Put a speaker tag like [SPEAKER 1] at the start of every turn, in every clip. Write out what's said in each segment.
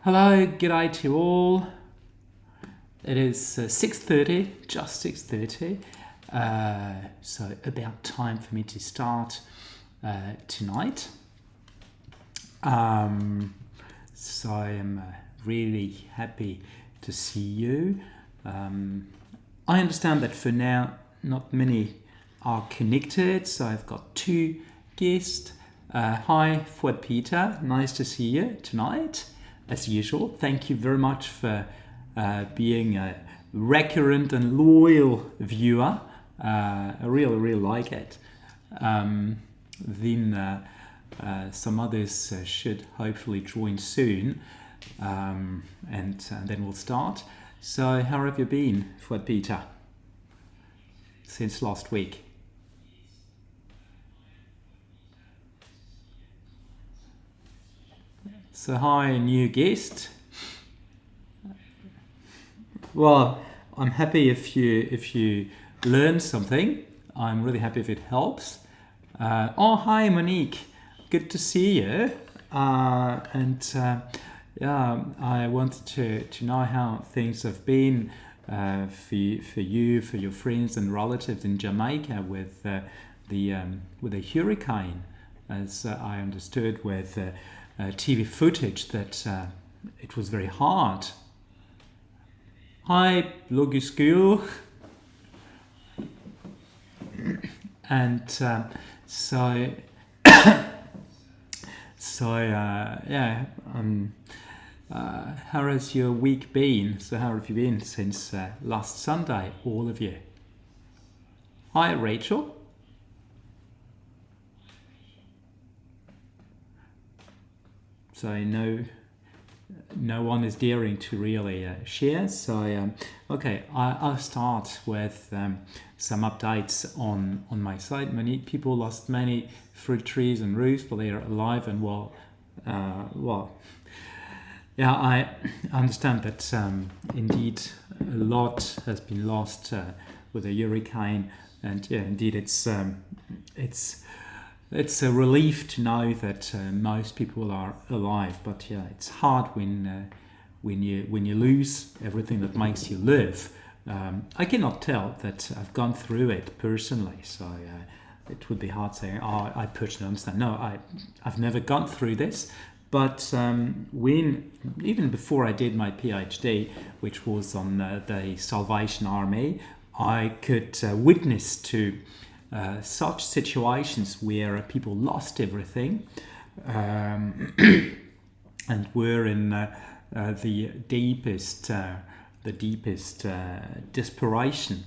[SPEAKER 1] Hello, g'day to all. It is 6:30, just 6:30. So about time for me to start tonight. So I am really happy to see you. I understand that for now not many are connected, so I've got two guests. Hi, 𝘬𝘀𝘀𝗶𝗽𝘁, nice to see you tonight. As usual, thank you very much for being a recurrent and loyal viewer. I really like it. Then some others should hopefully join soon, and then we'll start. So how have you been, 𝘬𝘀𝘀𝗶𝗽𝘁, since last week? So hi, new guest. Well, I'm happy if you learn something. I'm really happy if it helps. Oh, hi, Monique. Good to see you. Yeah, I wanted to know how things have been for you, for your friends and relatives in Jamaica with the hurricane, as I understood with TV footage that it was very hard. Hi, 𝘔𝘢𝘄𝑚. And yeah, how has your week been? So how have you been since last Sunday, all of you? Hi, Rachel. So no one is daring to really share. So okay, I'll start with some updates on my side. Many people lost many fruit trees and roofs, but they are alive and well. Yeah, I understand that indeed a lot has been lost with the hurricane, and yeah, indeed it's a relief to know that most people are alive, but yeah, it's hard when you lose everything that makes you live. I cannot tell that I've gone through it personally, so it would be hard saying, oh, I personally understand. No, I've never gone through this, but even before I did my PhD, which was on the Salvation Army, I could witness to such situations where people lost everything and were in the deepest desperation.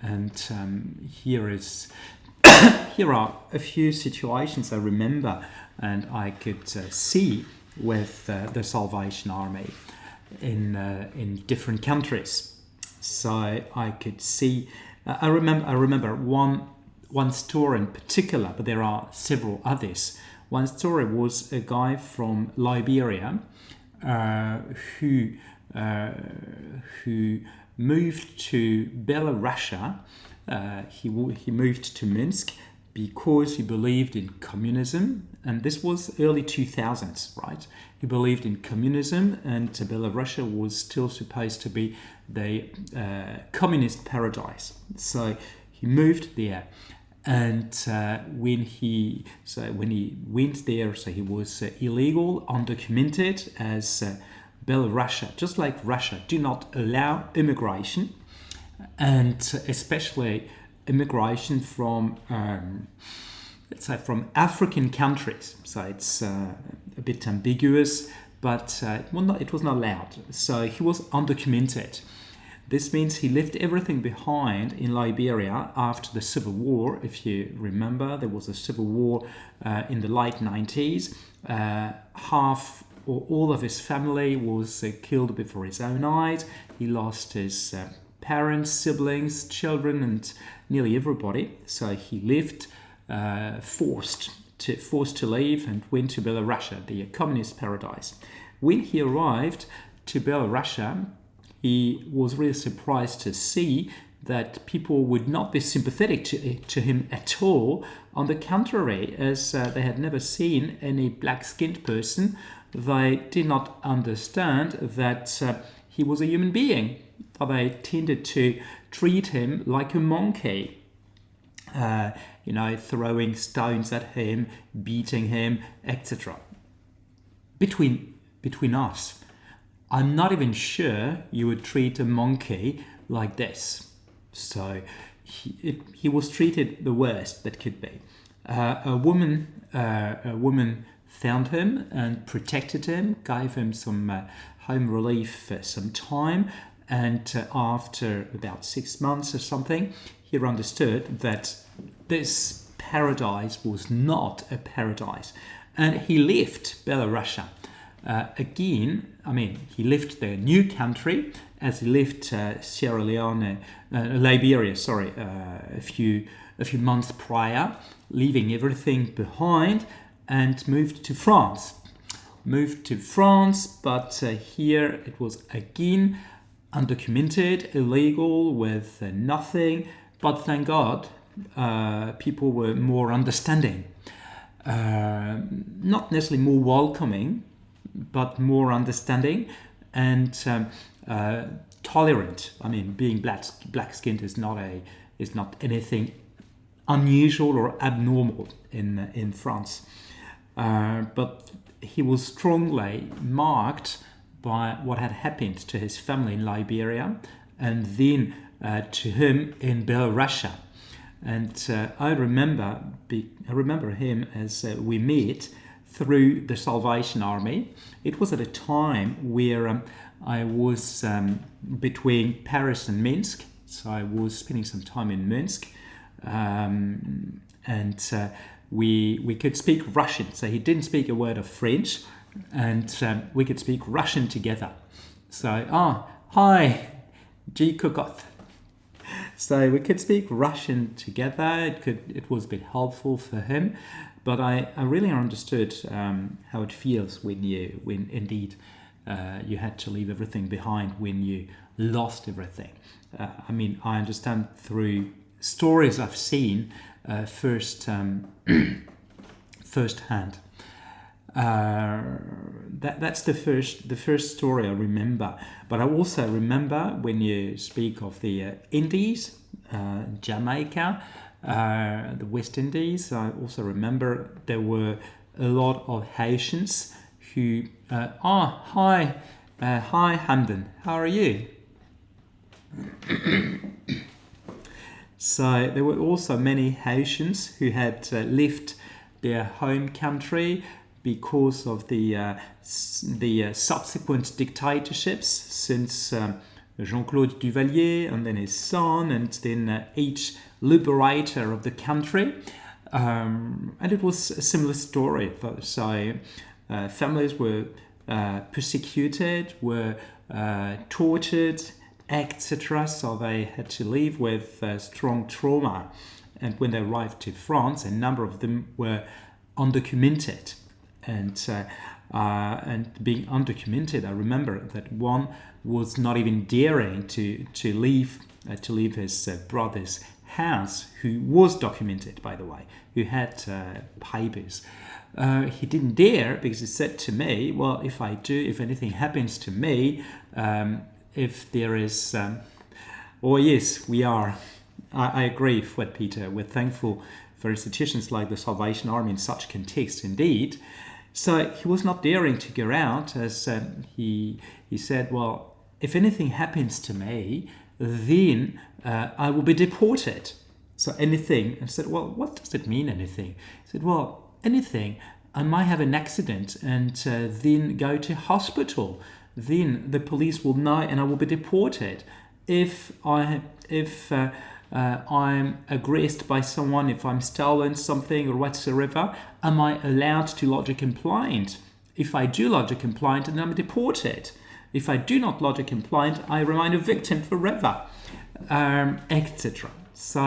[SPEAKER 1] And here are a few situations I remember and I could see with the Salvation Army in different countries. So I could see. I remember one story in particular, but there are several others. One story was a guy from Liberia who moved to Belarus. He moved to Minsk because he believed in communism, and this was early 2000s, right? He believed in communism, and Belarus was still supposed to be the communist paradise. So he moved there. And when he went there, so he was illegal, undocumented, as Belarus, just like Russia, do not allow immigration, and especially immigration from, let's say, from African countries. So it's a bit ambiguous, but it was not allowed. So he was undocumented. This means he left everything behind in Liberia after the Civil War. If you remember, there was a civil war in the late 90s. Half or all of his family was killed before his own eyes. He lost his parents, siblings, children, and nearly everybody. So he left forced to leave and went to Belarus, the communist paradise. When he arrived to Belarus, he was really surprised to see that people would not be sympathetic to him at all. On the contrary, as they had never seen any black-skinned person they did not understand that he was a human being. They tended to treat him like a monkey, throwing stones at him, beating him, etc. Between us, I'm not even sure you would treat a monkey like this. So he was treated the worst that could be. A woman found him and protected him, gave him some home relief for some time, and after about 6 months or something, he understood that this paradise was not a paradise, and he left Belarus. He left the new country as he left Liberia, a few months prior, leaving everything behind, and moved to France. But here it was again undocumented, illegal, with nothing. But thank God, people were more understanding, not necessarily more welcoming, but more understanding and tolerant. Being black-skinned is not anything unusual or abnormal in France. But he was strongly marked by what had happened to his family in Liberia, and then to him in Belarus. And I remember him as we met through the Salvation Army. It was at a time where I was between Paris and Minsk, so I was spending some time in Minsk, and we could speak Russian. So he didn't speak a word of French, and we could speak Russian together. So, hi, 𝘗𝘀𝘀𝘁. So we could speak Russian together. It was a bit helpful for him, but I really understood how it feels when indeed you had to leave everything behind, when you lost everything. I understand through stories I've seen firsthand. That's the first story I remember. But I also remember when you speak of the Indies, Jamaica, the West Indies. I also remember there were a lot of Haitians who, hi Hamden, how are you? So there were also many Haitians who had left their home country because of the subsequent dictatorships since Jean-Claude Duvalier and then his son, and then each liberator of the country. And it was a similar story. So families were persecuted, were tortured, etc. So they had to live with strong trauma. And when they arrived to France, a number of them were undocumented. And being undocumented, I remember that one was not even daring to leave his brother's house, who was documented, by the way, who had papers. He didn't dare, because he said to me, well, if anything happens to me, if there is... yes, we are. I agree with Peter. We're thankful for institutions like the Salvation Army in such context, indeed. So he was not daring to go out, as he said, well, if anything happens to me, then I will be deported. So anything. And I said, well, what does it mean, anything? He said, well, anything. I might have an accident and then go to hospital. Then the police will know and I will be deported. If I'm aggressed by someone, if I'm stolen something or whatsoever, am I allowed to lodge a complaint? If I do lodge a complaint, then I'm deported. If I do not lodge a complaint, I remain a victim forever, etc. So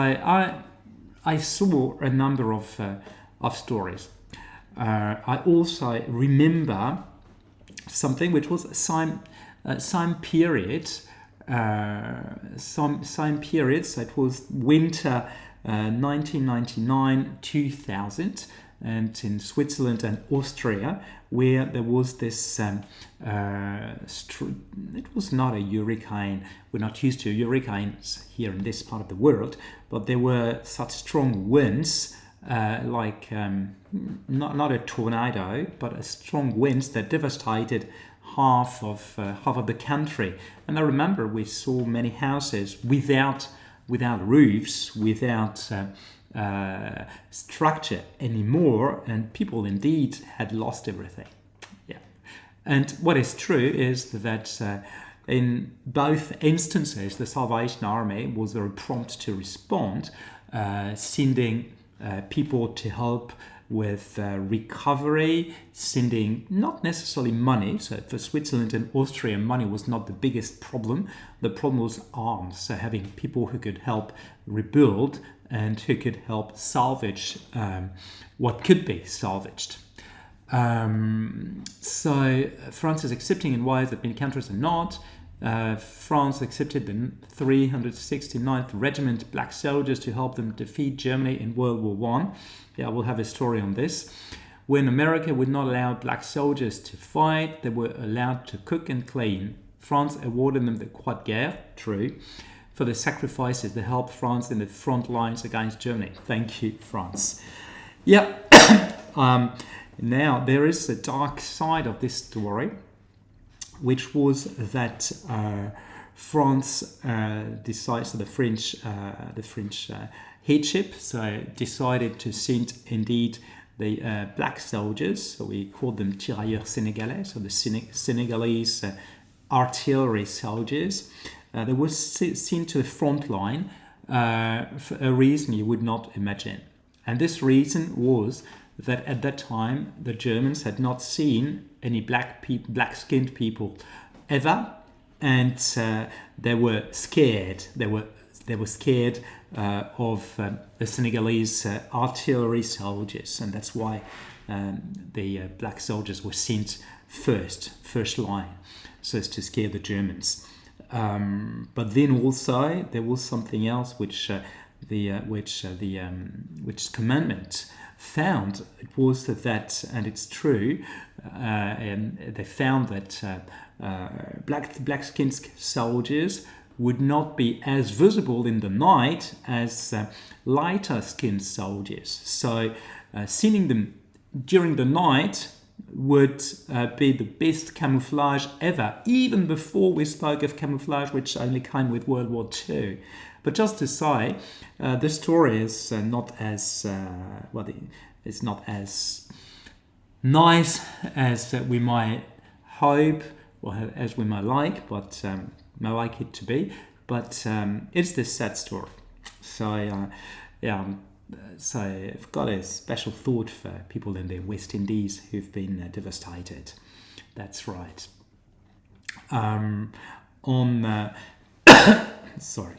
[SPEAKER 1] I saw a number of stories. I also remember something which was same period. Same periods. So it was winter 1999-2000. and in Switzerland and Austria, where there was this, it was not a hurricane. We're not used to hurricanes here in this part of the world, but there were such strong winds, not a tornado, but a strong winds that devastated half of the country. And I remember we saw many houses without roofs, without structure anymore, and people indeed had lost everything. Yeah, and what is true is that in both instances, the Salvation Army was very prompt to respond, sending people to help with recovery, sending not necessarily money. So for Switzerland and Austria, money was not the biggest problem. The problem was arms, so having people who could help rebuild and who could help salvage what could be salvaged. So France is accepting in ways that many countries are not. France accepted the 369th Regiment Black Soldiers to help them defeat Germany in World War I. Yeah, we'll have a story on this. When America would not allow black soldiers to fight, they were allowed to cook and clean. France awarded them the 𝘋𝘀𝘀𝘁, true, for the sacrifices that helped France in the front lines against Germany. Thank you, France. Yeah. Now, there is a dark side of this story, which was that France decided, so the French headship, so decided to send indeed the black soldiers, so we called them tirailleurs sénégalais, so the Senegalese artillery soldiers. They were sent to the front line for a reason you would not imagine. And this reason was that at that time the Germans had not seen any black-skinned people ever, and they were scared. They were scared of the Senegalese artillery soldiers, and that's why the black soldiers were sent first line, so as to scare the Germans. But then also there was something else which commandment found. It was that, and it's true, and they found that black-skinned soldiers would not be as visible in the night as lighter-skinned soldiers. So sending them during the night would be the best camouflage ever, even before we spoke of camouflage, which only came with World War II. But just to say, the story is not as it's not as nice as we might hope, or as we might like, but I like it to be. But it's the sad story. So so I've got a special thought for people in the West Indies who've been devastated. That's right. Sorry.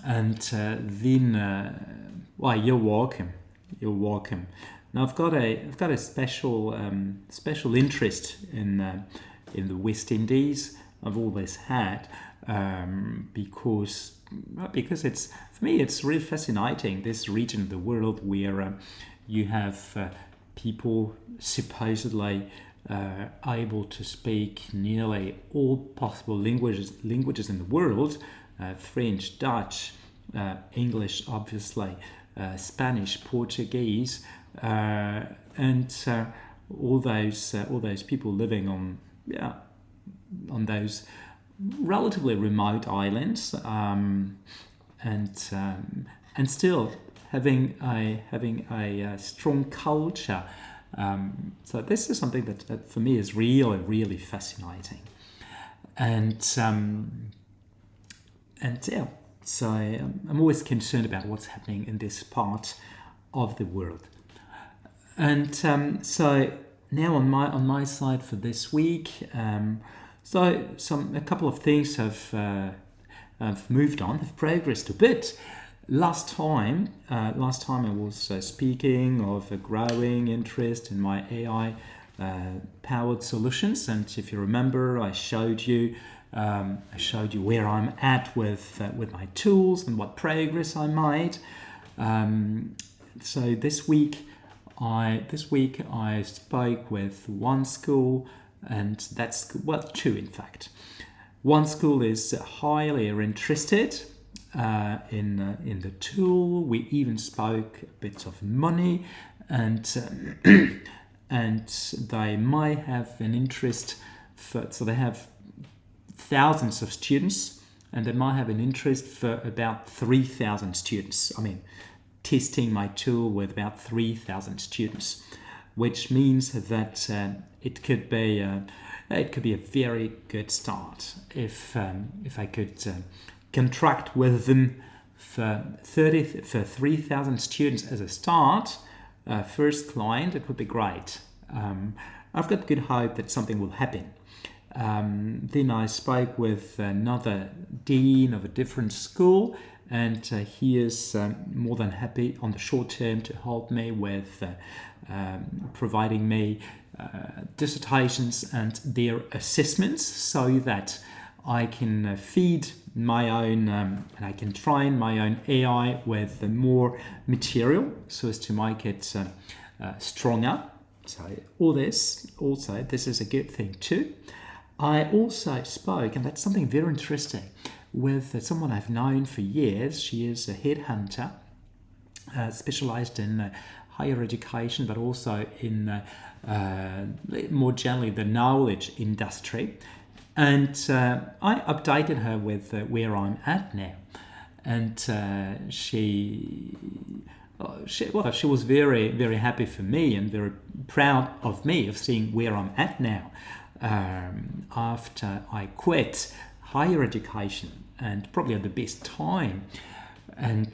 [SPEAKER 1] And then, well, you're welcome. You're welcome. Now I've got a special interest in the West Indies. I've always had, because it's, for me, it's really fascinating, this region of the world where you have people supposedly able to speak nearly all possible languages in the world. French, Dutch, English, obviously, Spanish, Portuguese, and all those people living on those relatively remote islands, and still having a strong culture. So this is something that for me is really fascinating, and yeah, so I'm always concerned about what's happening in this part of the world. And so now on my side for this week, so a couple of things have moved on, have progressed a bit. Last time I was speaking of a growing interest in my AI powered solutions, and if you remember, I showed you where I'm at with my tools and what progress I made. So this week this week I spoke with one school, and that's, well, two in fact. One school is highly interested in the tool. We even spoke a bit of money, and and they might have an interest so they have thousands of students, and they might have an interest for about 3,000 students. I mean, testing my tool with about 3,000 students, which means that it could be a very good start if I could contract with them for 3,000 students as a start, first client. It would be great. I've got good hope that something will happen. Then I spoke with another dean of a different school, and he is more than happy on the short term to help me with providing me dissertations and their assessments, so that I can feed my own and I can train my own AI with more material so as to make it stronger. So this is a good thing too. I also spoke, and that's something very interesting, with someone I've known for years. She is a headhunter, specialized in higher education, but also in more generally the knowledge industry. And I updated her with where I'm at now, and she was very, very happy for me and very proud of me of seeing where I'm at now. After I quit higher education, and probably at the best time. And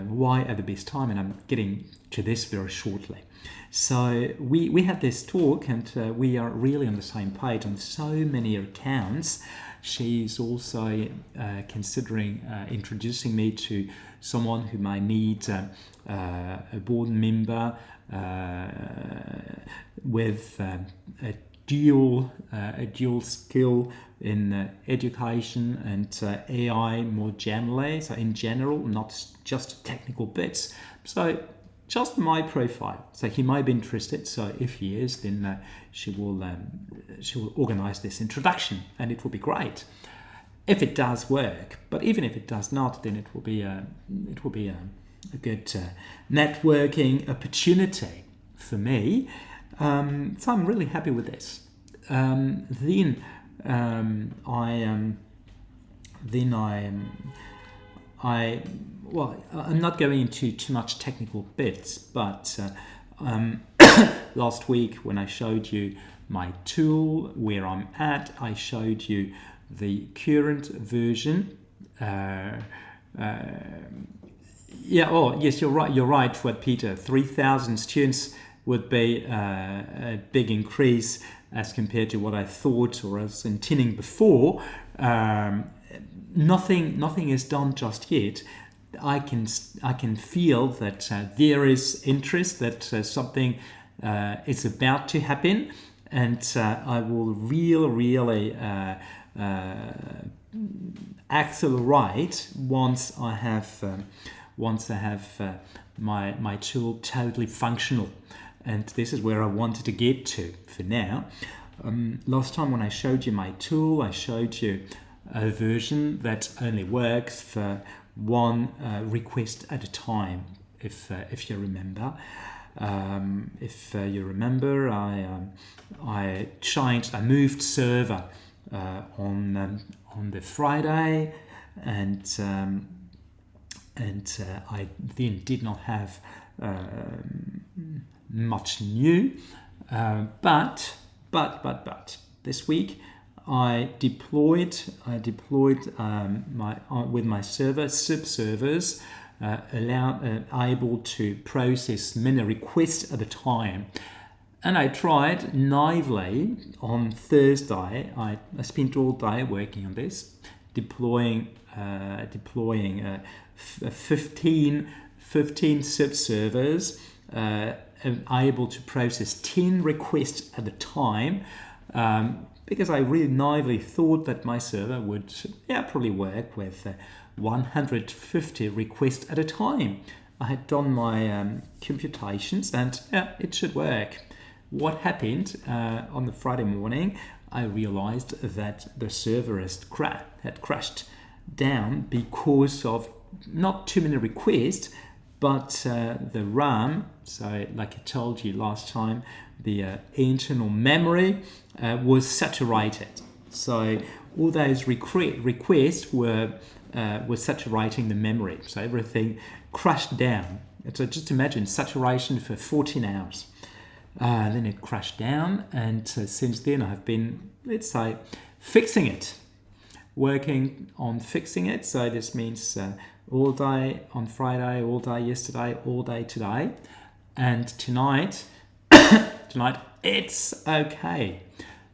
[SPEAKER 1] why at the best time? And I'm getting to this very shortly. So we had this talk, and we are really on the same page on so many accounts. She's also considering introducing me to someone who might need a board member with a dual skill in education and AI more generally. So in general, not just technical bits. So just my profile. So he might be interested. So if he is, then she will organize this introduction, and it will be great if it does work. But even if it does not, then it will be a good networking opportunity for me. So I'm really happy with this. I'm not going into too much technical bits, but last week when I showed you my tool, where I'm at, I showed you the current version. Yes, you're right, Peter. 3,000 students would be a big increase as compared to what I thought or was intending before. Nothing is done just yet. I can feel that there is interest, that something is about to happen, and I will really accelerate once I have my tool totally functional. And this is where I wanted to get to for now. Last time when I showed you my tool, I showed you a version that only works for one request at a time, if you remember. I moved server on the Friday, and I then did not have much new, but this week I deployed with my server sub-servers, able to process many requests at a time. And I tried naively on Thursday. I spent all day working on this, deploying 15 sub-servers, able to process 10 requests at a time, because I really naively thought that my server would probably work with 150 requests at a time. I had done my computations, and yeah, it should work. What happened on the Friday morning, I realized that the server had crashed down because of not too many requests, but the RAM, so like I told you last time, the internal memory was saturated. So all those requests were saturating the memory. So everything crashed down. So just imagine saturation for 14 hours. Then it crashed down, and since then I've been, let's say, fixing it, working on fixing it. So this means all day on Friday, all day yesterday, all day today, and tonight it's okay.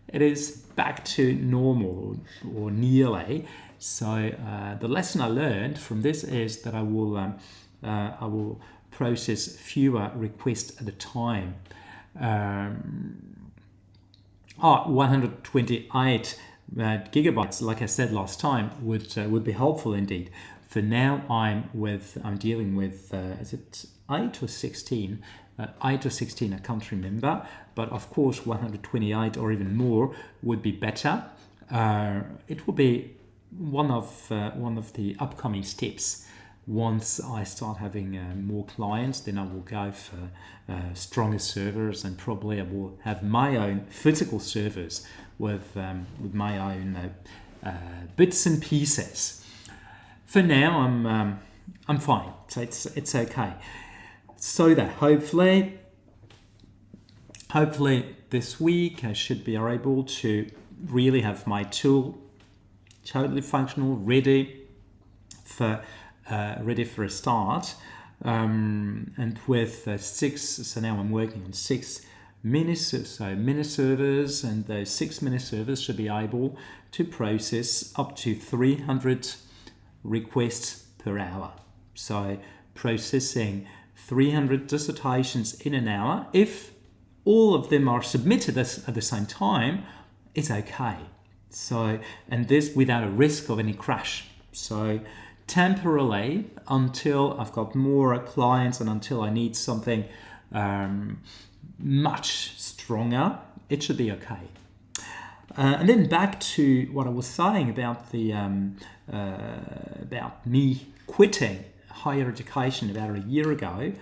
[SPEAKER 1] It is back to normal or nearly. So the lesson I learned from this is that I will process fewer requests at a time. 128 gigabytes, like I said last time, would be helpful indeed. For now, I'm dealing with is it 8 or 16? 8 or 16, I can't remember. But of course, 128 or even more would be better. It will be one of the upcoming steps. Once I start having more clients, then I will go for stronger servers, and probably I will have my own physical servers with my own bits and pieces. For now, I'm fine. So it's okay. So that hopefully this week I should be able to really have my tool totally functional, ready for a start, and with 6. So now I'm working on 6 mini servers, and those 6 mini servers should be able to process up to 300 requests per hour. So processing 300 dissertations in an hour, if all of them are submitted at the same time, it's okay. So, and this without a risk of any crash. So temporarily, until I've got more clients and until I need something much stronger, it should be okay. And then back to what I was saying about about me quitting higher education about a year ago.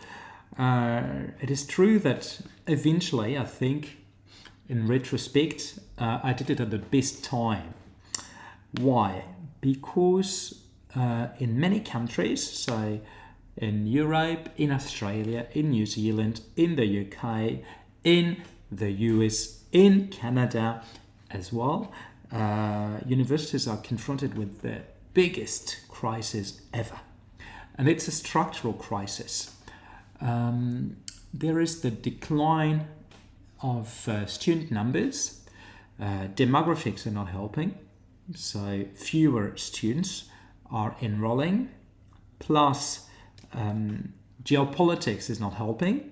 [SPEAKER 1] It is true that eventually, I think, in retrospect, I did it at the best time. Why? Because in many countries, so in Europe, in Australia, in New Zealand, in the UK, in the US, in Canada as well, universities are confronted with the biggest crisis ever. And it's a structural crisis. There is the decline of student numbers. Demographics are not helping. So fewer students are enrolling. Plus, geopolitics is not helping.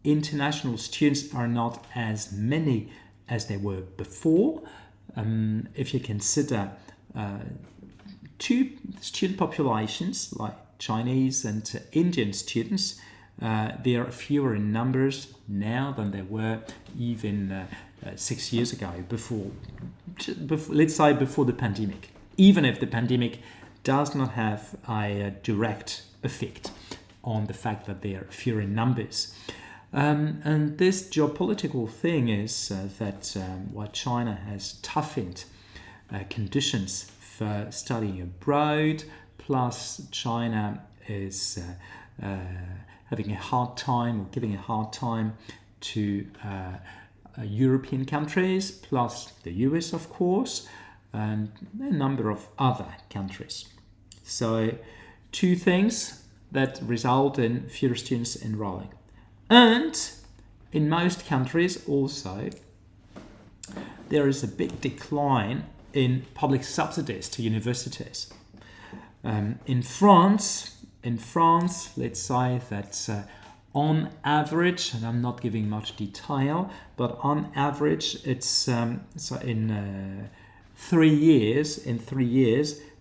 [SPEAKER 1] International students are not as many as they were before. If you consider two student populations, like Chinese and Indian students, there are fewer in numbers now than there were even 6 years ago, before, let's say before the pandemic, even if the pandemic does not have a direct effect on the fact that there are fewer in numbers. And this geopolitical thing is that while China has toughened conditions for studying abroad, plus China is having a hard time, or giving a hard time to European countries, plus the US, of course, and a number of other countries. So 2 things that result in fewer students enrolling. And in most countries also, there is a big decline in public subsidies to universities. In France, let's say that on average, and I'm not giving much detail, but on average, it's so in 3 years,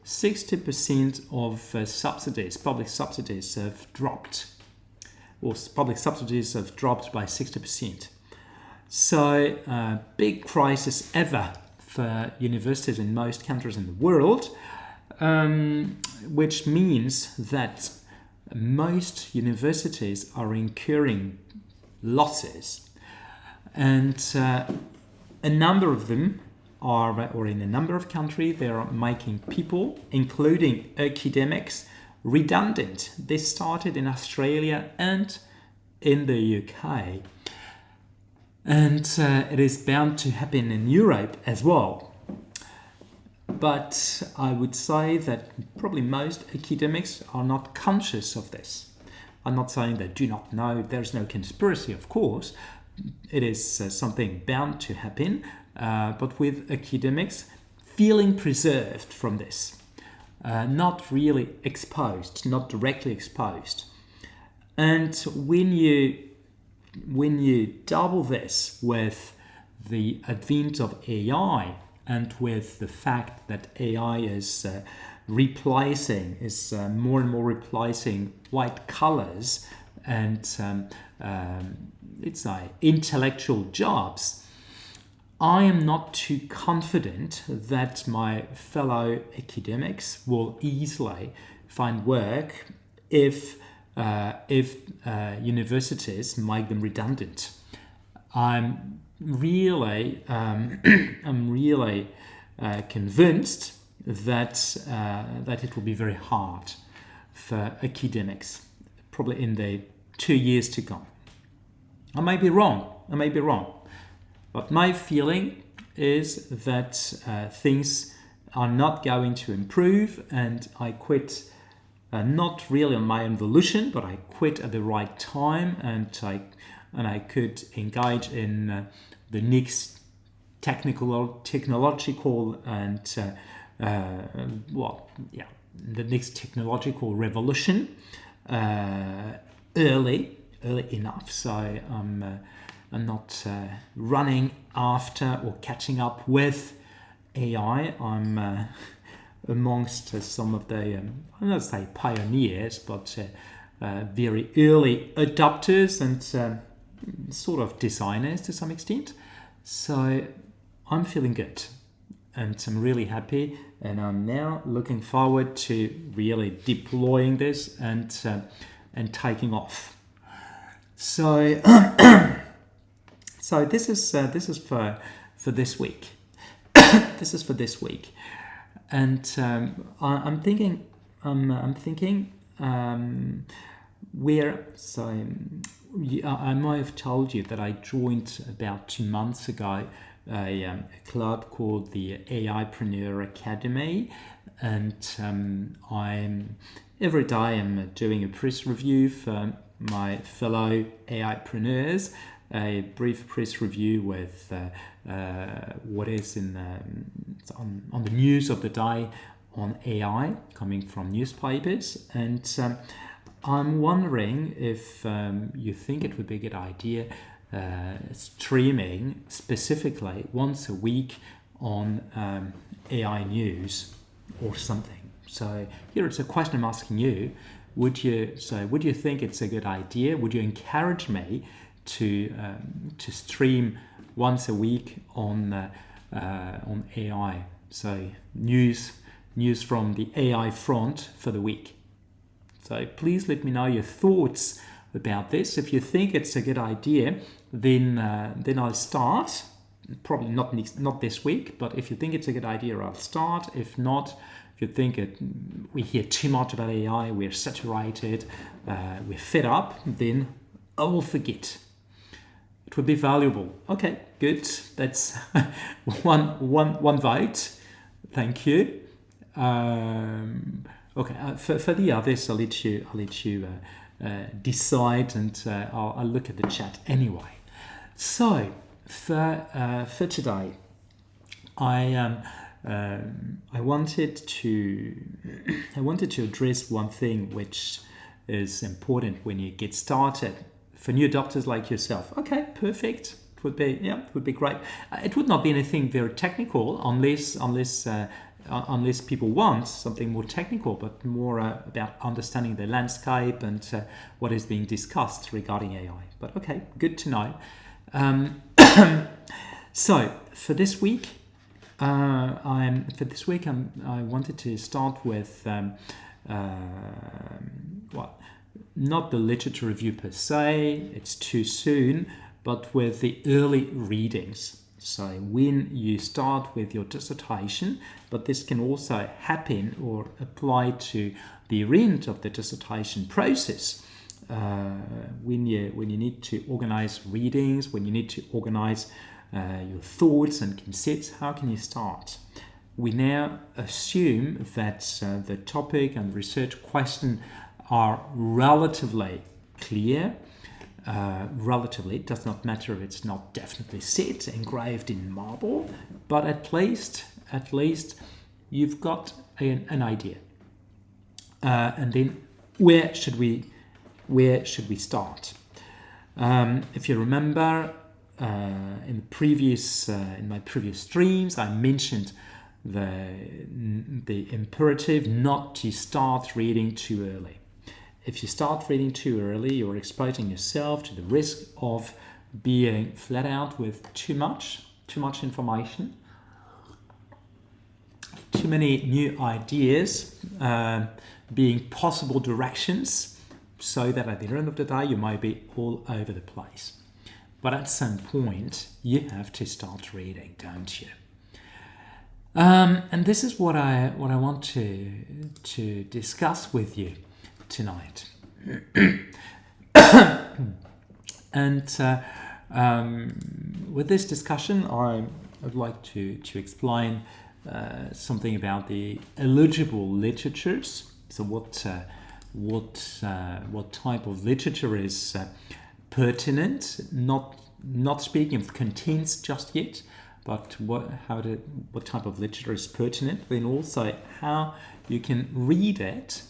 [SPEAKER 1] 60% of subsidies, public subsidies, have dropped or public subsidies have dropped by 60%. So big crisis ever for universities in most countries in the world, which means that most universities are incurring losses, and a number of them are, or in a number of countries, they are making people, including academics, redundant. This started in Australia and in the UK. And it is bound to happen in Europe as well. But I would say that probably most academics are not conscious of this. I'm not saying they do not know. There's no conspiracy, of course. It is something bound to happen. But with academics feeling preserved from this, not really exposed, not directly exposed. And when you double this with the advent of AI and with the fact that AI is more and more replacing white collars and it's intellectual jobs, I am not too confident that my fellow academics will easily find work if universities make them redundant. I'm really convinced that it will be very hard for academics, probably in the 2 years to come. I may be wrong, but my feeling is that things are not going to improve, and I quit. Not really on my own volition, but I quit at the right time, and I could engage in the next technological and the next technological revolution early enough. So I'm not running after or catching up with AI. I'm amongst some of the, I'm not say pioneers, but very early adopters and sort of designers to some extent. So I'm feeling good, and I'm really happy, and I'm now looking forward to really deploying this and taking off. So so this is for this week. This is for this week. And I'm thinking where. So I might have told you that I joined about 2 months ago a club called the 𝘕𝗍𝘀𝘀 Academy, and every day I'm doing a press review for my fellow AIpreneurs, a brief press review with what is on the news of the day on AI coming from newspapers. And I'm wondering if you think it would be a good idea streaming specifically once a week on AI news or something. So here it's a question I'm asking you. Would you think it's a good idea? Would you encourage me to stream once a week on AI? So news from the AI front for the week. So please let me know your thoughts about this. If you think it's a good idea, then I'll start. Probably not this week, but if you think it's a good idea, I'll start. If not, if you think we hear too much about AI, we're saturated, we're fed up, then I will forget. It would be valuable. Okay, good. That's one vote. Thank you. Okay, for the others, I'll let you decide, and I'll look at the chat anyway. So for today, I wanted to address one thing which is important when you get started for new adopters like yourself. Okay, perfect. It would be great. It would not be anything very technical unless unless people want something more technical, but more about understanding the landscape and what is being discussed regarding AI. But okay, good to know. So for this week, I wanted to start with not the literature review per se, it's too soon, but with the early readings. So when you start with your dissertation, but this can also happen or apply to the end of the dissertation process, when you need to organize readings, when you need to organize your thoughts and concepts, how can you start? We now assume that the topic and research question are relatively clear. Relatively, it does not matter if it's not definitely set, engraved in marble, but at least you've got an idea. And then where should we start? If you remember, in my previous streams, I mentioned the imperative not to start reading too early. If you start reading too early, you're exposing yourself to the risk of being flat out with too much information, too many new ideas, being possible directions, so that at the end of the day you might be all over the place. But at some point you have to start reading, don't you? And this is what I want to discuss with you tonight. And with this discussion, I would like to explain something about the eligible literatures. So what type of literature is pertinent? Not speaking of contents just yet, but what type of literature is pertinent? Then also how you can read it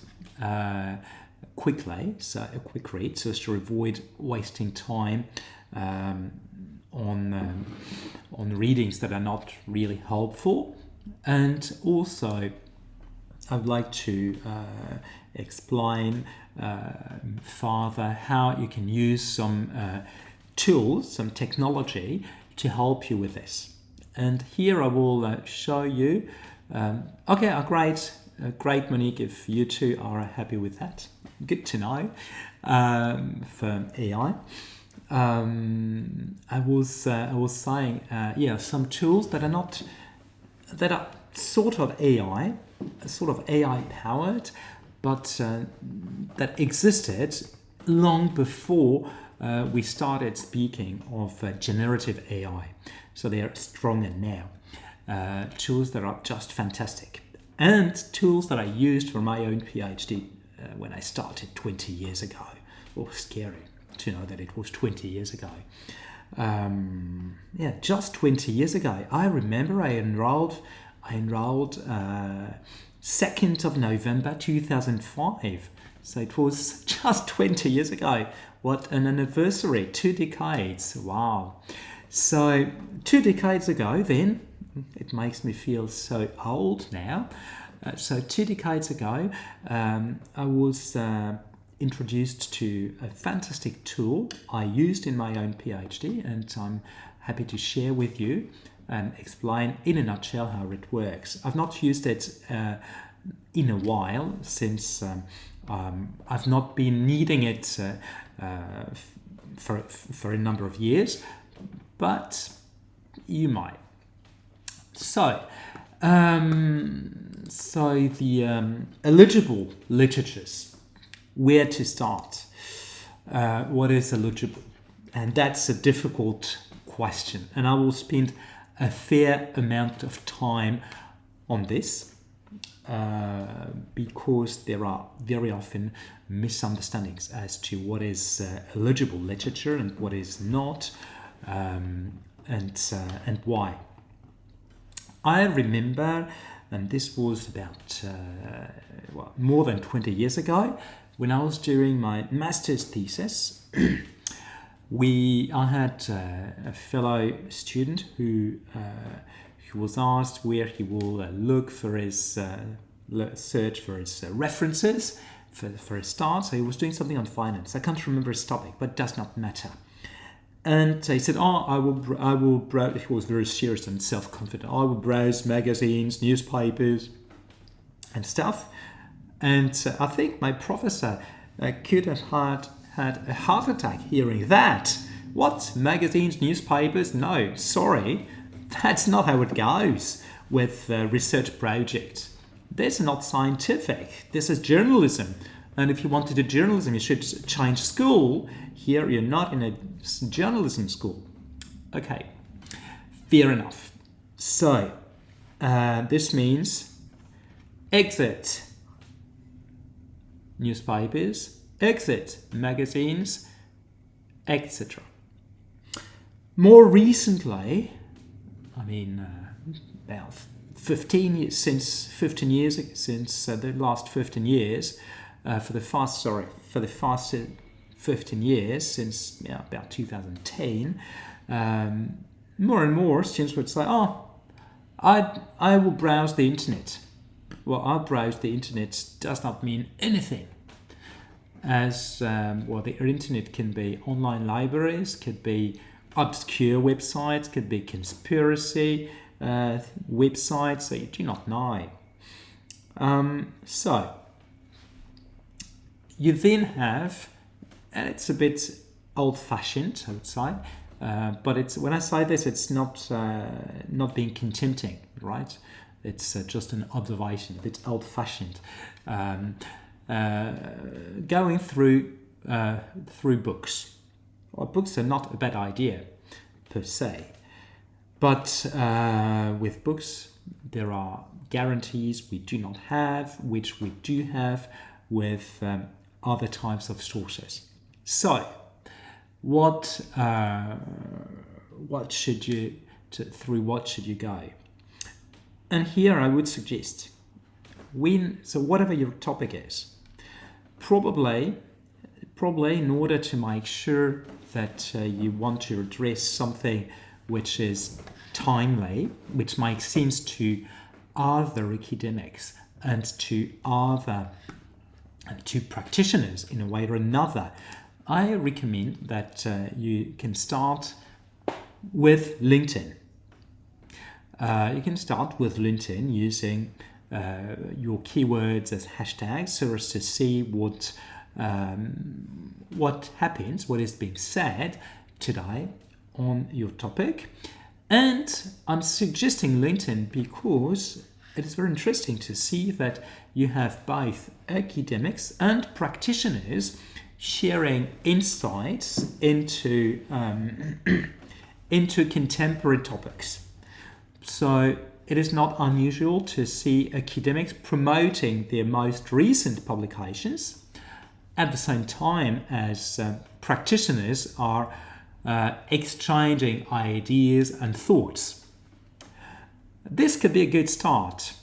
[SPEAKER 1] quickly, so a quick read, so as to avoid wasting time on readings that are not really helpful. And also I'd like to explain further how you can use some tools, some technology to help you with this. And here I will show you. Great, Monique, if you two are happy with that. Good to know. For AI, I was saying, some tools that are sort of AI powered, but that existed long before we started speaking of generative AI. So they are stronger now. Tools that are just fantastic. And tools that I used for my own PhD when I started 20 years ago. Oh, scary to know that it was 20 years ago. Just 20 years ago. I remember I enrolled 2nd of November 2005. So it was just 20 years ago. What an anniversary, 2 decades. Wow. So 2 decades ago then, it makes me feel so old now. So 2 decades ago, I was introduced to a fantastic tool I used in my own PhD, and I'm happy to share with you and explain in a nutshell how it works. I've not used it in a while, since I've not been needing it for a number of years, but you might. So the eligible literatures, where to start? What is eligible? And that's a difficult question. And I will spend a fair amount of time on this because there are very often misunderstandings as to what is eligible literature and what is not, and why. I remember, and this was about more than 20 years ago, when I was doing my master's thesis. I had a fellow student who he was asked where he will look for his search for his references for a start. So he was doing something on finance. I can't remember his topic, but it does not matter. And he said, I will browse. He was very serious and self-confident. I will browse magazines, newspapers, and stuff. And I think my professor could have had a heart attack hearing that. What? Magazines, newspapers? No, sorry. That's not how it goes with research projects. This is not scientific. This is journalism. And if you want to do journalism, you should change school. Here, you're not in a journalism school. Okay, fair enough. So, this means exit newspapers, exit magazines, etc. More recently, I mean, about 15 years, since the last 15 years, for the past 15 years, since about 2010, more and more students would say, I will browse the internet. Well, I'll browse the internet does not mean anything. As the internet can be online libraries, could be obscure websites, could be conspiracy websites that you do not know. So you then have, and it's a bit old-fashioned, I would say, but it's, when I say this, it's not being contempting, right? It's just an observation, a bit old-fashioned. Going through books. Well, books are not a bad idea per se, but with books there are guarantees we do not have, which we do have with other types of sources. So, through what should you go? And here I would suggest, whatever your topic is, probably in order to make sure that you want to address something which is timely, which makes sense to other academics and to practitioners in a way or another, I recommend that you can start with LinkedIn. You can start with LinkedIn using your keywords as hashtags so as to see what happens, what is being said today on your topic. And I'm suggesting LinkedIn because it is very interesting to see that you have both academics and practitioners sharing insights into contemporary topics. So it is not unusual to see academics promoting their most recent publications at the same time as practitioners are exchanging ideas and thoughts. This could be a good start,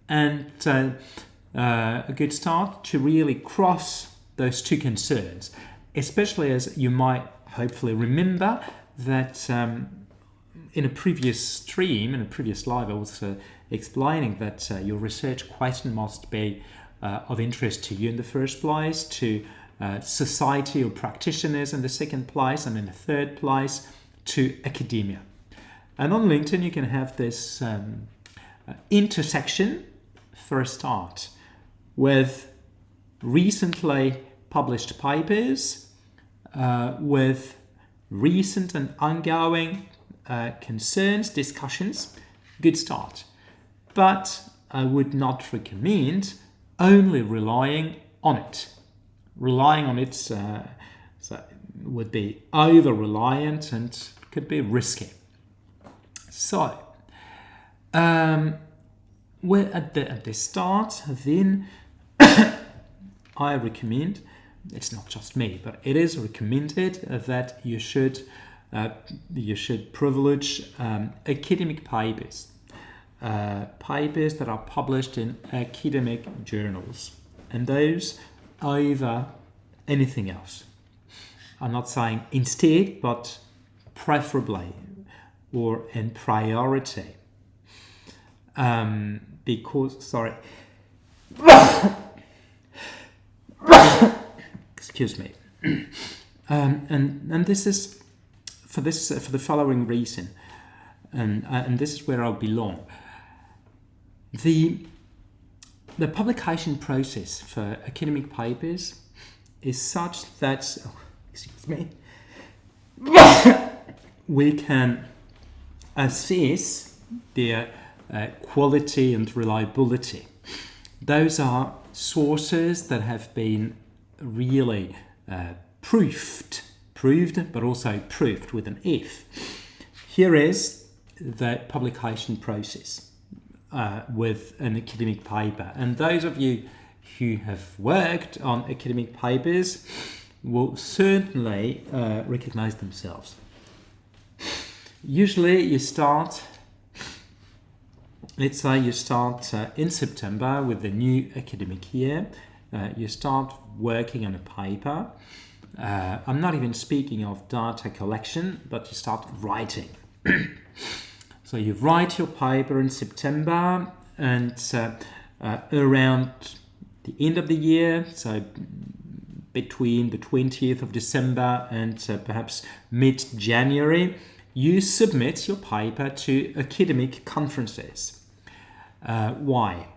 [SPEAKER 1] and a good start to really cross those two concerns, especially as you might hopefully remember that in a previous stream, in a previous live, I was explaining that your research question must be of interest to you in the first place, to society or practitioners in the second place, and in the third place to academia. And on LinkedIn you can have this intersection for a start with recently published papers, with recent and ongoing concerns, discussions. Good start. But I would not recommend only relying on it. Relying on it would be over-reliant and could be risky. So, we're at the start, then I recommend, it's not just me, but it is recommended that you should privilege academic papers. Papers that are published in academic journals, and those over anything else. I'm not saying instead, but preferably or in priority. because, sorry, excuse me, and this is for the following reason, and this is where I belong. The publication process for academic papers is such that, excuse me, we can assess their quality and reliability. Those are sources that have been really proved, but also proved with an F. Here is the publication process with an academic paper. And those of you who have worked on academic papers will certainly recognize themselves. Usually you start, let's say you start in September with the new academic year. You start working on a paper. I'm not even speaking of data collection, but you start writing. So you write your paper in September, and around the end of the year, so between the 20th of December and perhaps mid-January, you submit your paper to academic conferences. Why?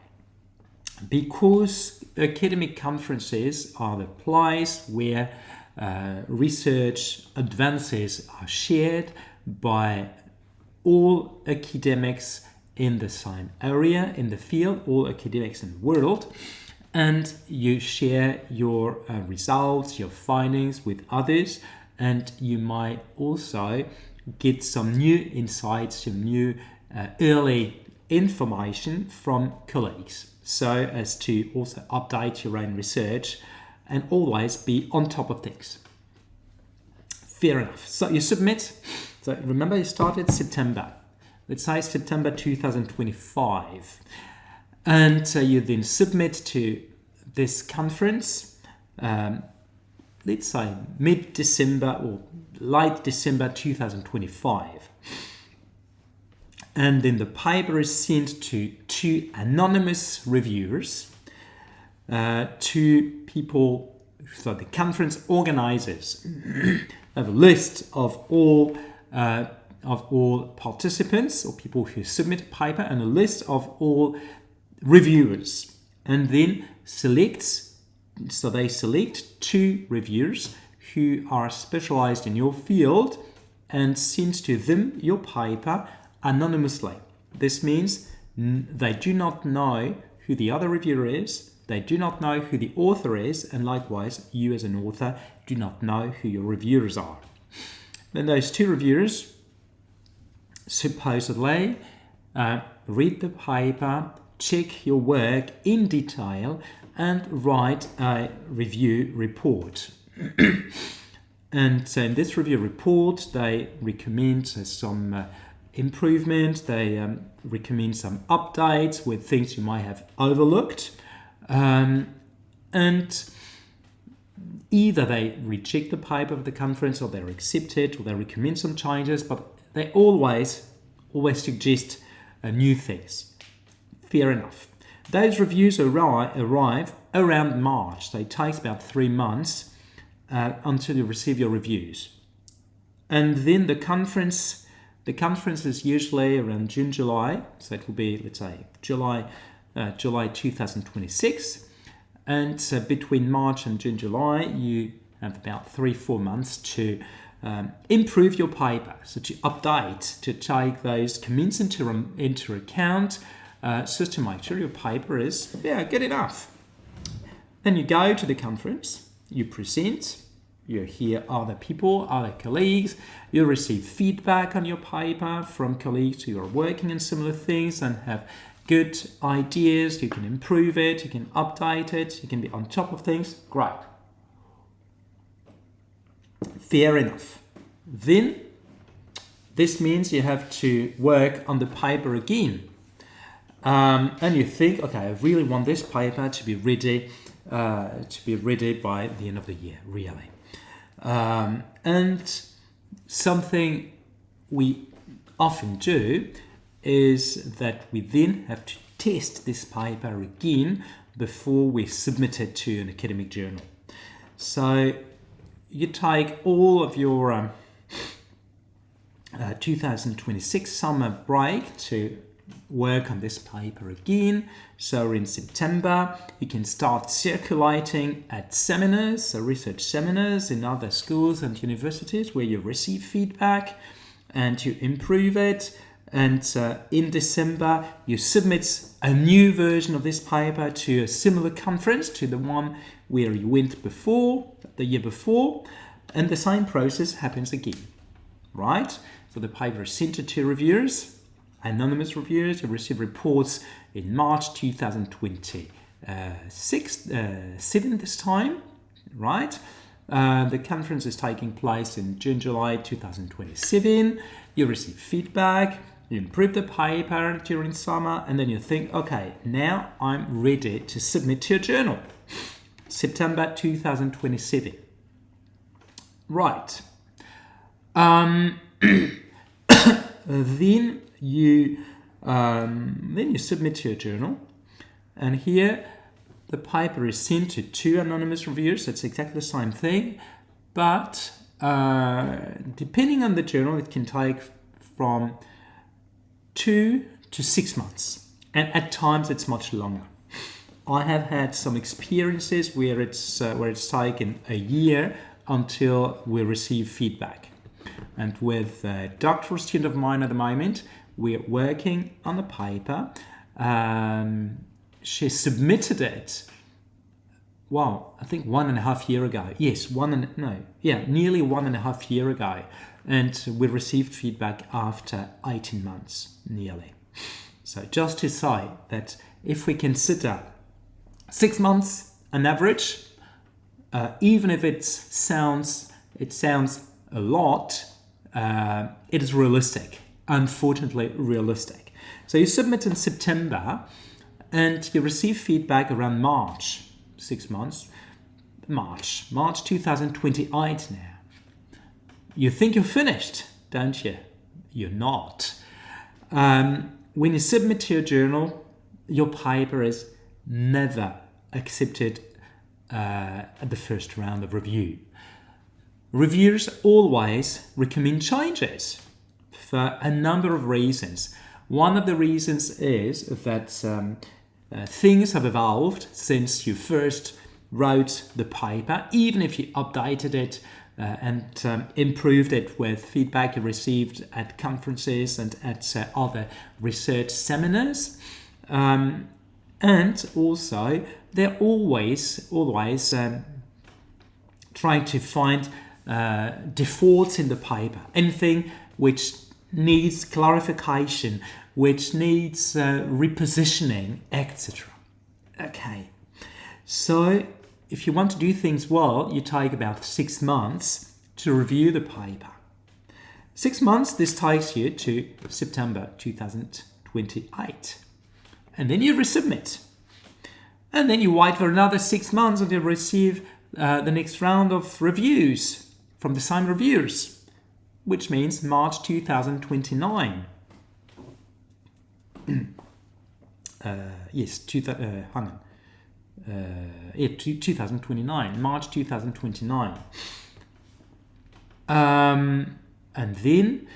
[SPEAKER 1] Because academic conferences are the place where research advances are shared by all academics in the same area, in the field, all academics in the world, and you share your results, your findings with others, and you might also get some new insights, some new early information from colleagues, so as to also update your own research and always be on top of things. Fair enough. So you submit. So remember, you started September. Let's say September 2025. And you then submit to this conference, let's say mid-December or late December 2025. And then the paper is sent to 2 anonymous reviewers, 2 people, so the conference organizers have a list of all participants or people who submit a paper, and a list of all reviewers, and then they select 2 reviewers who are specialized in your field and send to them your paper anonymously. This means they do not know who the other reviewer is, they do not know who the author is, and likewise you as an author do not know who your reviewers are. Then those 2 reviewers supposedly read the paper, check your work in detail, and write a review report. And so in this review report, they recommend some improvement, they recommend some updates with things you might have overlooked, and either they reject the paper of the conference, or they accept it, or they recommend some changes, but they always suggest new things. Fair enough. Those reviews arrive around March. So it takes about 3 months until you receive your reviews. And then the conference is usually around June, July. So it will be, let's say, July 2026. And so between March and June, July, you have about 3-4 months to improve your paper. So to update, to take those comments into account, so to make sure your paper is good enough. Then you go to the conference, you present, you hear other people, other colleagues, you receive feedback on your paper from colleagues who are working on similar things and have good ideas. You can improve it, you can update it, you can be on top of things. Great. Fair enough. Then this means you have to work on the paper again. And you think, okay, I really want this paper to be ready by the end of the year, really. And something we often do is that we then have to test this paper again before we submit it to an academic journal. So you take all of your 2026 summer break to work on this paper again. So in September, you can start circulating at seminars, so research seminars in other schools and universities where you receive feedback and you improve it. And in December, you submit a new version of this paper to a similar conference to the one where you went before, the year before, and the same process happens again, right? So the paper is sent to 2 reviewers, anonymous reviewers. You receive reports in March 2027 this time, right? The conference is taking place in June, July 2027. You receive feedback, you improve the paper during summer, and then you think, okay, now I'm ready to submit to your journal. September 2027. Right. Then you submit to your journal, and here the paper is sent to 2 anonymous reviewers. That's exactly the same thing, but depending on the journal, it can take from 2 to 6 months, and at times it's much longer. I have had some experiences where it's taken a year until we receive feedback. And with a doctoral student of mine at the moment, we're working on a paper. She submitted it, well, I think 1.5 years ago. Yes, nearly 1.5 years ago. And we received feedback after 18 months, nearly. So just to say that if we consider 6 months an average, even if it sounds a lot, it is realistic, unfortunately realistic. So you submit in September and you receive feedback around March, 6 months, March 2028 now. You think you're finished, don't you? You're not. When you submit to your journal, your paper is never accepted at the first round of review. Reviewers always recommend changes for a number of reasons. One of the reasons is that things have evolved since you first wrote the paper, even if you updated it and improved it with feedback you received at conferences and at other research seminars. And also, they're always trying to find defaults in the paper, anything which needs clarification, which needs repositioning, etc. Okay, so if you want to do things well, you take about 6 months to review the paper. 6 months, this takes you to September 2028. And then you resubmit. And then you wait for another 6 months until you receive the next round of reviews from the same reviewers, which means March 2029. 2029, March 2029. And then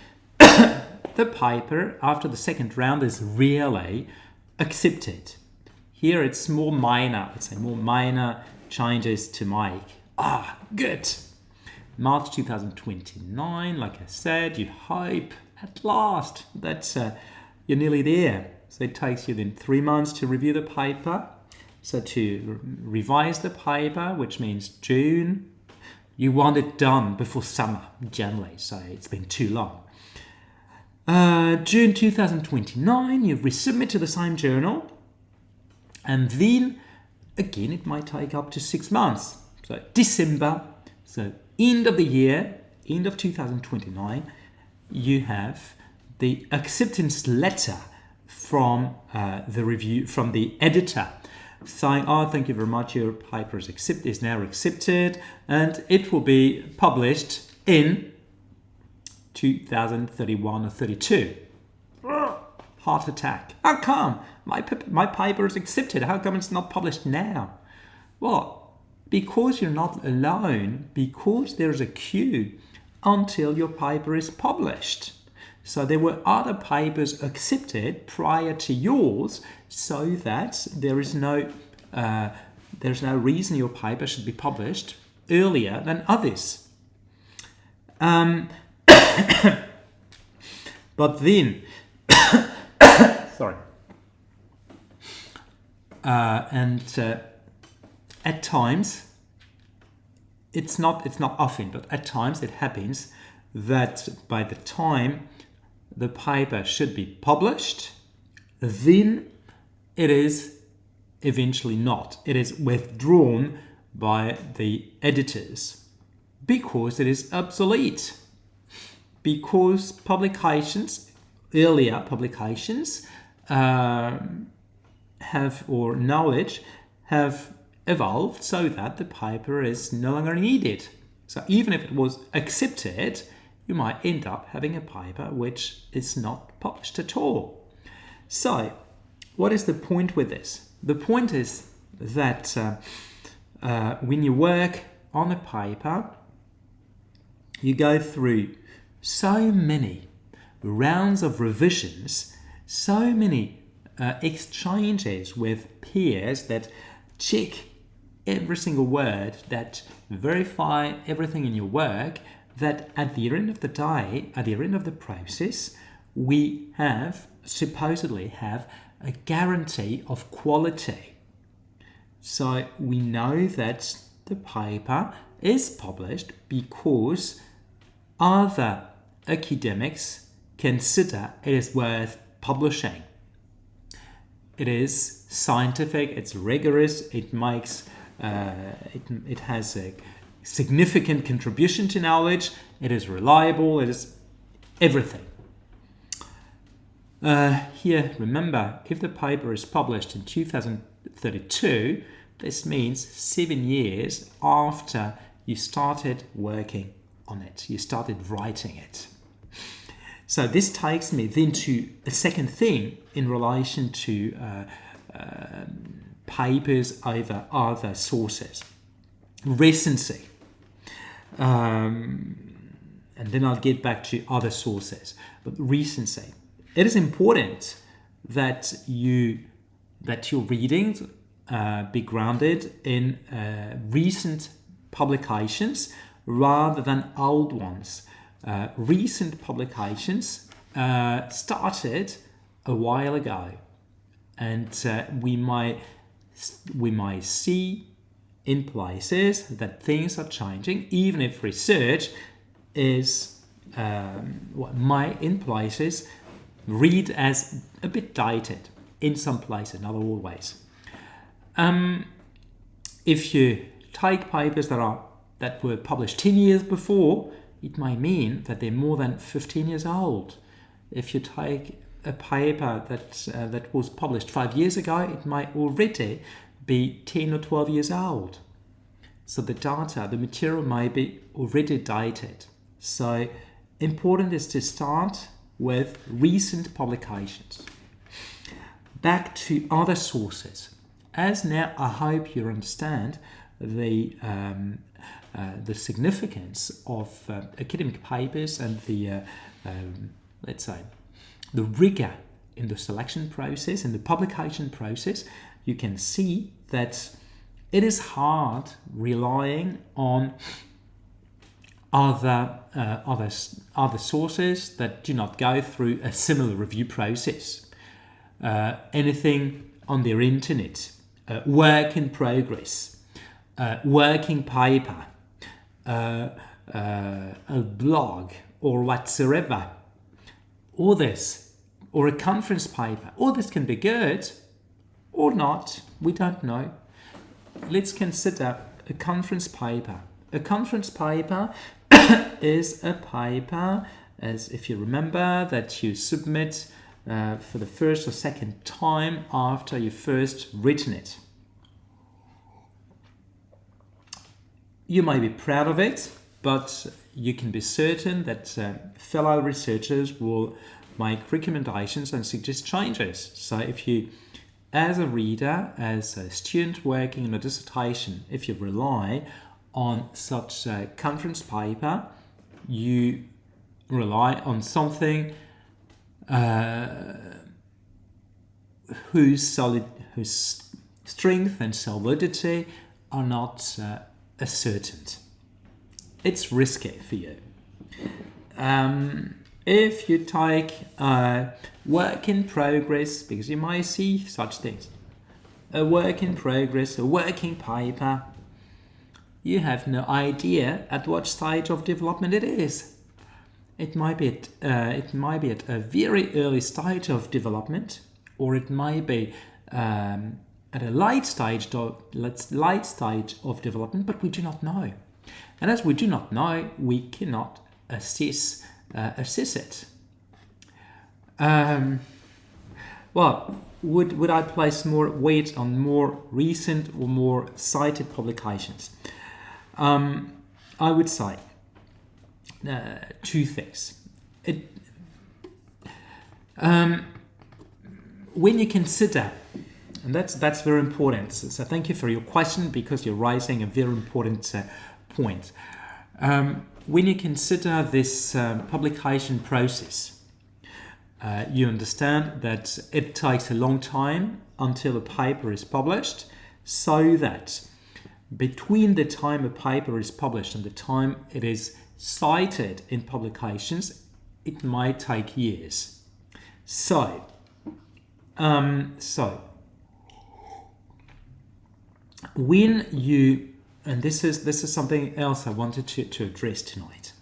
[SPEAKER 1] the paper, after the second round, is really accepted. Here it's more minor, more minor changes to make. Good. March 2029, like I said, you hope at last that you're nearly there. So it takes you then 3 months to review the paper. So to revise the paper, which means June, you want it done before summer, generally, so it's been too long. June 2029, you resubmit to the same journal, and then again it might take up to 6 months. So December, so end of the year, end of 2029, you have the acceptance letter from the review, from the editor, saying, thank you very much, your paper is now accepted, and it will be published in 2031 or 32. heart attack. How come? My paper is accepted. How come it's not published now? Well, because you're not alone, because there's a queue until your paper is published. So there were other papers accepted prior to yours, so that there's no reason your paper should be published earlier than others. But then, sorry, at times, it's not often, but at times it happens that by the time the paper should be published, then it is eventually not. It is withdrawn by the editors because it is obsolete. Because earlier publications knowledge have evolved so that the paper is no longer needed. So even if it was accepted, you might end up having a paper which is not published at all. So what is the point with this? The point is that when you work on a paper, you go through so many rounds of revisions, so many exchanges with peers that check every single word, that verify everything in your work, that at the end of the day, at the end of the process, we supposedly have a guarantee of quality. So we know that the paper is published because other academics consider it is worth publishing. It is scientific, it's rigorous, it makes it has a significant contribution to knowledge, it is reliable, it is everything. Here, remember, if the paper is published in 2032, this means 7 years after you started working on it, you started writing it. So this takes me then to a second thing in relation to papers over other sources. Recency. And then I'll get back to other sources. But recency. It is important that your readings be grounded in recent publications rather than old ones. Recent publications started a while ago, and we might see in places that things are changing, even if research is might in places read as a bit dated in some places, not always. If you take papers that were published 10 years before, it might mean that they're more than 15 years old. If you take a paper that was published 5 years ago, it might already be 10 or 12 years old. So the data, the material might be already dated. So important is to start with recent publications. Back to other sources. As now I hope you understand the significance of academic papers and the let's say the rigor in the selection process and the publication process, you can see that it is hard relying on other sources that do not go through a similar review process. Anything on their internet, work in progress, working paper, a blog or whatsoever, all this, or a conference paper, all this can be good or not, we don't know. Let's consider a conference paper. A conference paper is a paper, as if you remember, that you submit for the first or second time after you first written it. You may be proud of it, but you can be certain that fellow researchers will make recommendations and suggest changes. So if you, as a reader, as a student working on a dissertation, if you rely on such a conference paper, you rely on something whose strength and solidity are not ascertained. It's risky for you. If you take a work in progress, because you might see such things, a work in progress, a working paper, you have no idea at what stage of development it is. It might be at a very early stage of development, or it might be at a late stage of development, but we do not know. And as we do not know, we cannot assess it. Well, would I place more weight on more recent or more cited publications? I would say two things. When you consider, and that's very important. So thank you for your question, because you're raising a very important point. When you consider this publication process, you understand that it takes a long time until a paper is published, so that between the time a paper is published and the time it is cited in publications, it might take years. So when you, and this is something else I wanted to address tonight.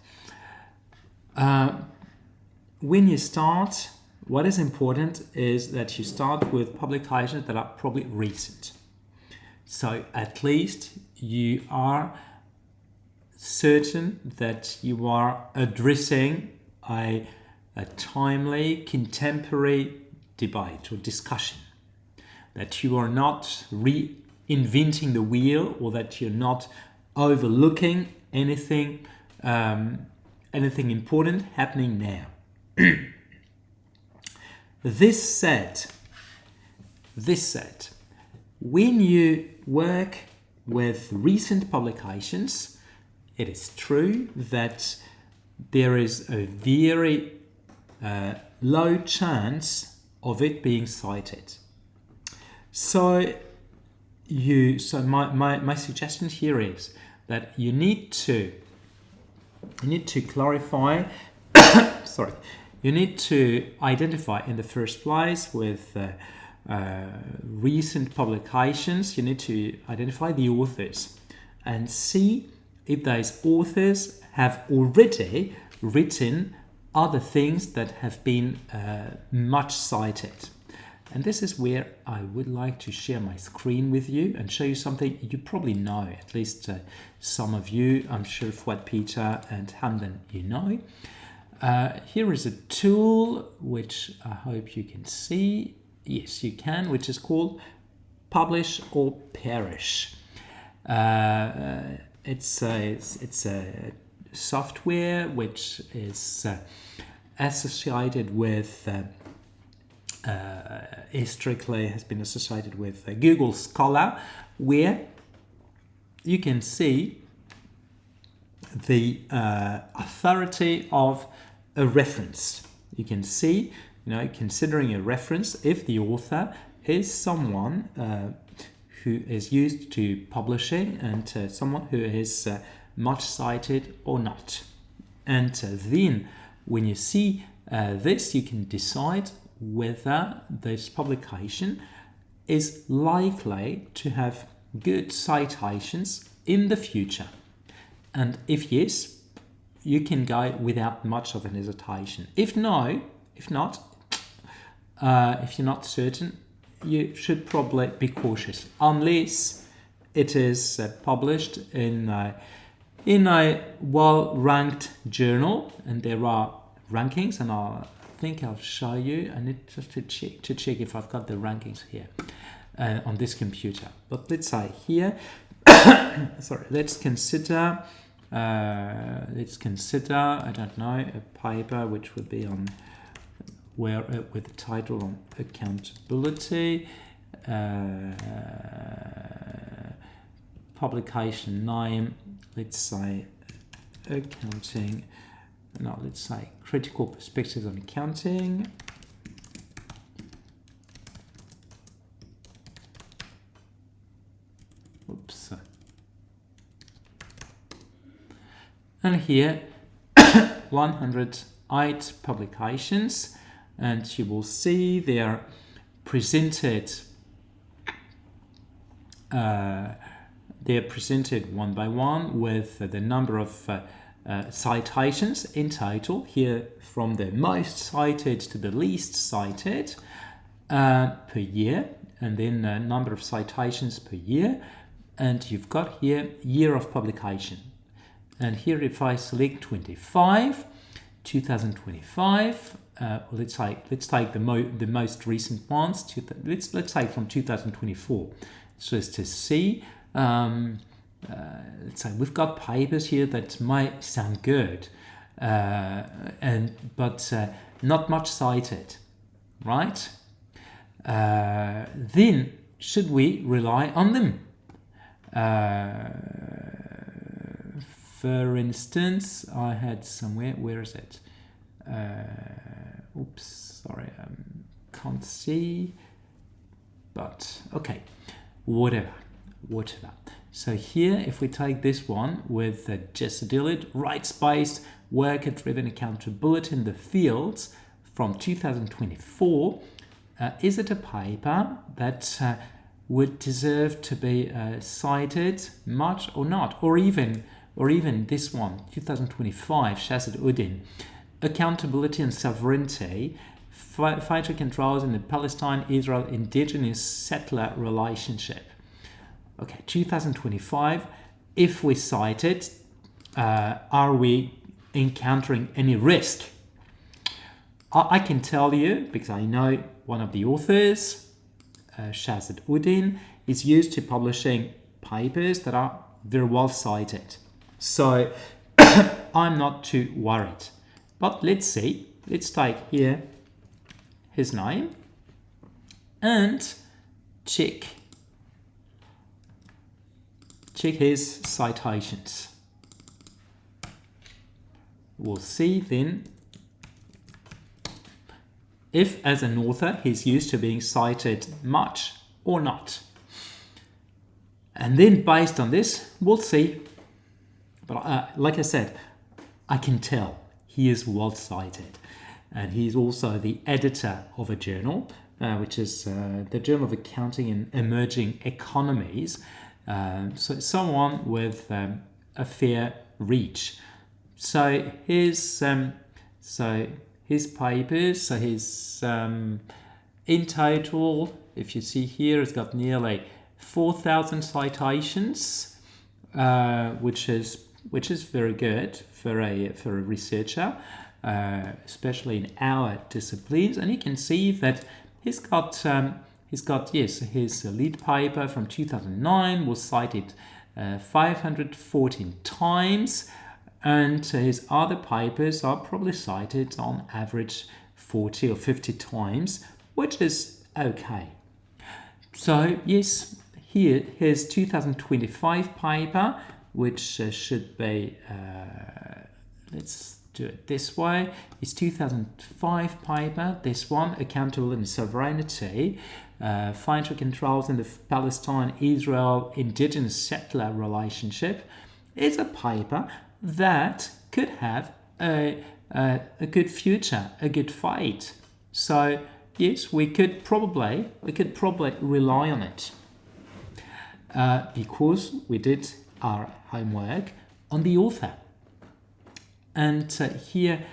[SPEAKER 1] When you start, what is important is that you start with publications that are probably recent. So at least you are certain that you are addressing a timely, contemporary debate or discussion, that you are not reinventing the wheel, or that you're not overlooking anything important happening now. This said, when you work with recent publications, it is true that there is a very low chance of it being cited. So my suggestion here is that you need to clarify. Sorry, you need to identify in the first place with recent publications. You need to identify the authors and see if those authors have already written other things that have been much cited. And this is where I would like to share my screen with you and show you something you probably know, at least some of you, I'm sure 𝘓𝘓𝘃𝗀 and 𝘓𝗲 you know. Here is a tool which I hope you can see. Yes, you can, which is called Publish or Perish. It's a software which is associated with historically has been associated with Google Scholar, where you can see the authority of a reference. You can see, considering a reference, if the author is someone who is used to publishing and someone who is much cited or not. And then when you see this, you can decide whether this publication is likely to have good citations in the future. And if yes, you can go without much of an hesitation. If not, if you're not certain, you should probably be cautious, unless it is published in a well-ranked journal, and there are rankings, and I think I'll show you. I need just to check if I've got the rankings here on this computer. But let's say here, sorry, let's consider I don't know, a paper which would be on where with the title on accountability, publication name, let's say accounting, no, let's say critical perspectives on accounting. Oops. And here 108 publications, and you will see they are presented one by one with the number of citations in total, here from the most cited to the least cited per year, and then the number of citations per year, and you've got here year of publication. And here if I select 2025, let's take the most recent ones. Let's take from 2024, just to see. Let's say we've got papers here that might sound good, but not much cited, right? Then should we rely on them? For instance, I had somewhere, where is it? Oops, sorry, can't see, but okay, whatever. So here, if we take this one with Jesse Dillard, rights-based, worker-driven accountability in the fields from 2024, is it a paper that would deserve to be cited much or not? Or even this one, 2025, 𝘂𝘀, accountability and sovereignty, fighter controls in the Palestine-Israel indigenous settler relationship. Okay, 2025, if we cite it, are we encountering any risk? I can tell you, because I know one of the authors, 𝘂𝘀, is used to publishing papers that are very well cited. So I'm not too worried. But let's see. Let's take here his name and check his citations. We'll see then if as an author he's used to being cited much or not. And then based on this, we'll see. But like I said, I can tell he is well cited. And he's also the editor of a journal, which is the Journal of Accounting in Emerging Economies. So someone with a fair reach. So his papers, his in total, if you see here, it's got nearly 4,000 citations, which is very good for a researcher, especially in our disciplines. And you can see that he's got yes, his lead paper from 2009 was cited 514 times, and his other papers are probably cited on average 40 or 50 times, which is okay. So yes, here his 2025 paper, which should be, let's do it this way, his 2005 paper, this one, Accountability and Sovereignty, Fighter Controls in the Palestine-Israel indigenous settler relationship, is a paper that could have a good future, a good fight. So yes, we could probably rely on it because we did our homework on the author. And here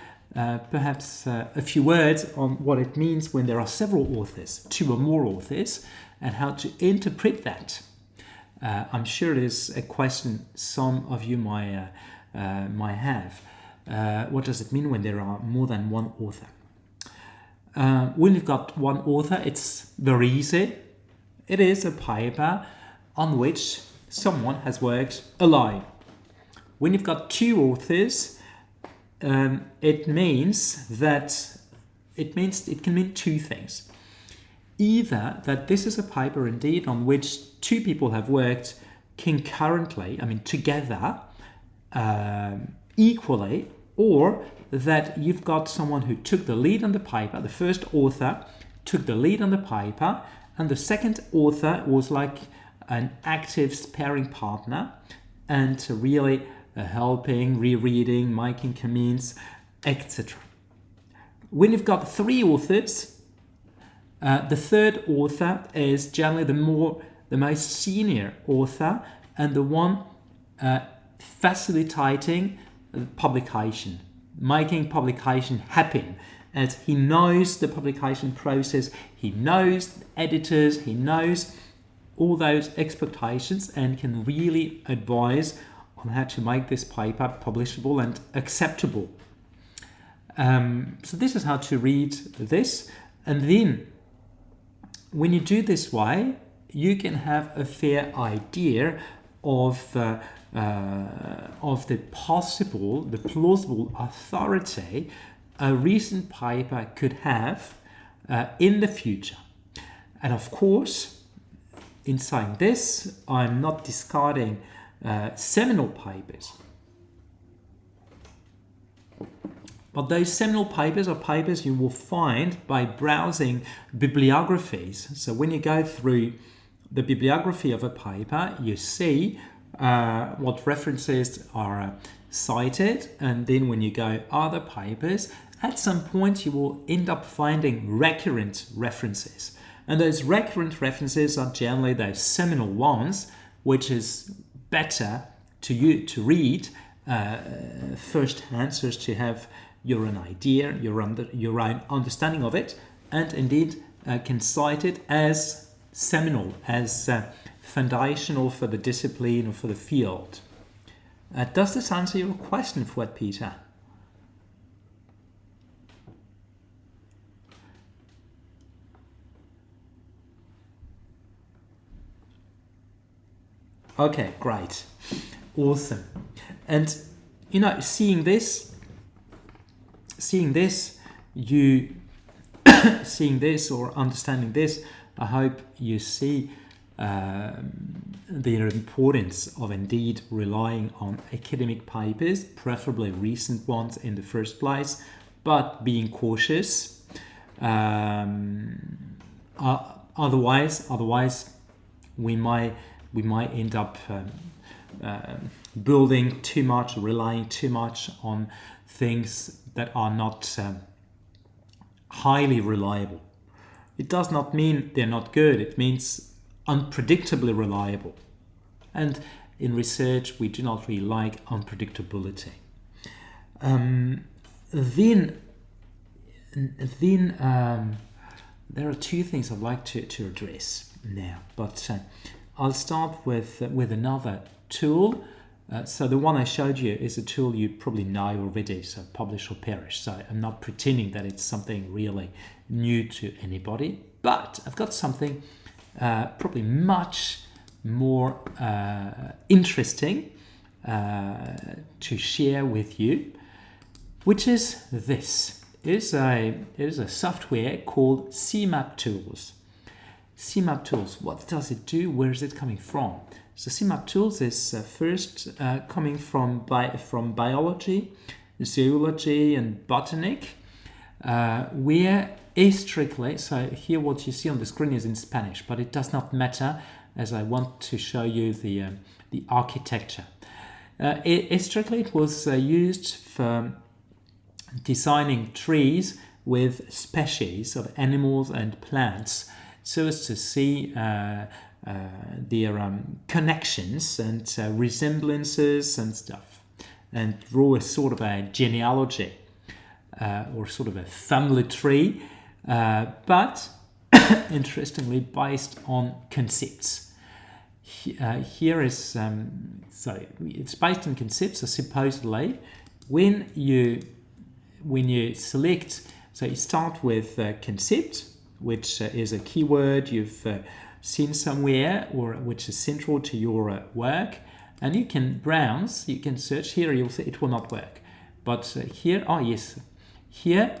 [SPEAKER 1] perhaps a few words on what it means when there are several authors, 2 or more authors, and how to interpret that. I'm sure it is a question some of you might have. What does it mean when there are more than one author? When you've got one author, it's very easy. It is a paper on which someone has worked alone. When you've got 2 authors, it means that it can mean two things. Either that this is a paper indeed on which two people have worked concurrently, together, equally, or that you've got someone who took the lead on the paper, the first author took the lead on the paper, and the second author was like an active sparring partner and really helping, rereading, making comments, etc. When you've got three authors, the third author is generally the most senior author and the one facilitating publication, making publication happen, as he knows the publication process, he knows editors, he knows all those expectations and can really advise on how to make this paper publishable and acceptable. So this is how to read this, and then when you do this way, you can have a fair idea of the plausible authority a recent paper could have in the future. And of course, in saying this, I'm not discarding seminal papers. But those seminal papers are papers you will find by browsing bibliographies. So when you go through the bibliography of a paper, you see what references are cited, and then when you go other papers, at some point you will end up finding recurrent references. And those recurrent references are generally those seminal ones, which is better to read firsthand, so as to have your own idea, your own understanding of it, and indeed can cite it as seminal, as foundational for the discipline or for the field. Does this answer your question, 𝘓𝘂𝘊? Okay, great. Awesome. And seeing this, or understanding this, I hope you see the importance of indeed relying on academic papers, preferably recent ones in the first place, but being cautious. Otherwise, we might end up building too much, relying too much on things that are not highly reliable. It does not mean they're not good, it means unpredictably reliable. And in research, we do not really like unpredictability. Then there are two things I'd like to address now, but I'll start with another tool. So the one I showed you is a tool you probably know already, so Publish or Perish. So I'm not pretending that it's something really new to anybody, but I've got something probably much more interesting to share with you, which is this. It is a software called CMap Tools. CMap Tools, what does it do? Where is it coming from? So CMap Tools is first coming from biology, zoology and botany, where strictly, so here what you see on the screen is in Spanish, but it does not matter, as I want to show you the architecture. Strictly it was used for designing trees with species of animals and plants, so as to see their connections and resemblances and stuff, and draw a sort of a genealogy or sort of a family tree, but interestingly based on concepts. Here is so it's based on concepts. So supposedly, when you select, so you start with concept, which is a keyword you've seen somewhere or which is central to your work, and you can browse, you can search. Here you'll see it will not work, but here, oh yes, here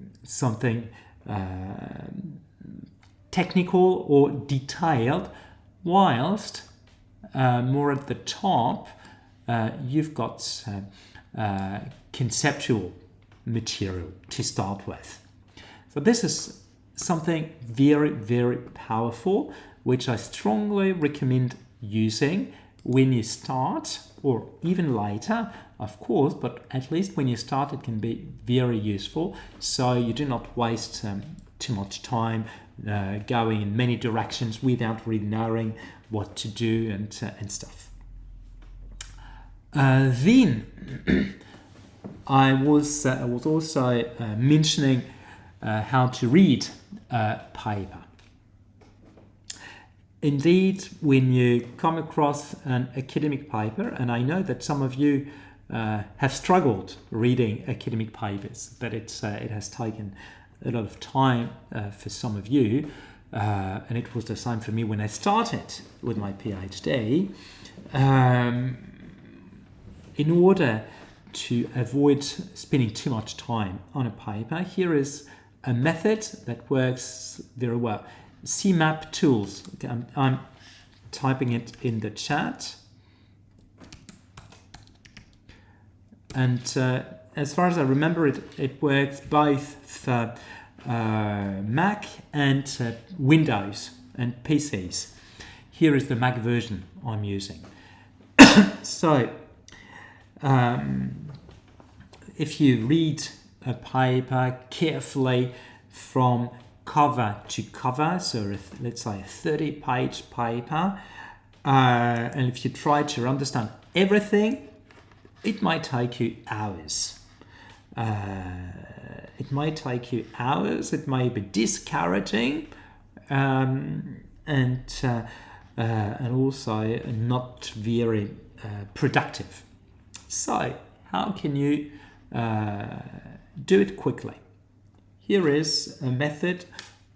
[SPEAKER 1] something technical or detailed, whilst more at the top you've got conceptual material to start with. So this is something very, very powerful, which I strongly recommend using when you start, or even later, of course, but at least when you start it can be very useful, so you do not waste too much time going in many directions without really knowing what to do and stuff. Then I was also mentioning how to read a paper. Indeed, when you come across an academic paper, and I know that some of you have struggled reading academic papers, that it has taken a lot of time for some of you, and it was the same for me when I started with my PhD. In order to avoid spending too much time on a paper, here is a method that works very well. CMap Tools. Okay, I'm typing it in the chat. And as far as I remember, it works both for Mac and Windows and PCs. Here is the Mac version I'm using. So, if you read a paper carefully from cover to cover, so let's say a 30-page paper, and if you try to understand everything, it might take you hours. It might take you hours. It may be discouraging, and also not very productive. So, how can you do it quickly? Here is a method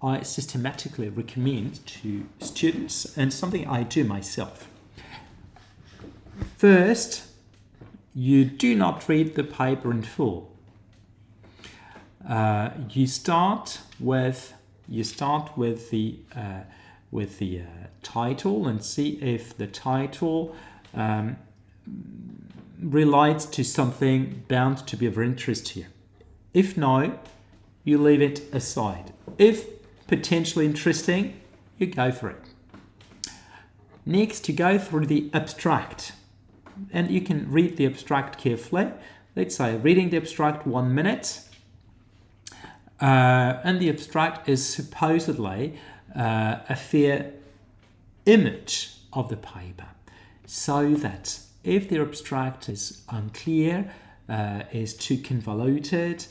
[SPEAKER 1] I systematically recommend to students, and something I do myself. First, you do not read the paper in full. You start with the title and see if the title relates to something bound to be of interest to you. If no, you leave it aside. If potentially interesting, you go for it. Next, you go through the abstract, and you can read the abstract carefully. Let's say reading the abstract 1 minute, and the abstract is supposedly a fair image of the paper, so that if the abstract is unclear, is too convoluted,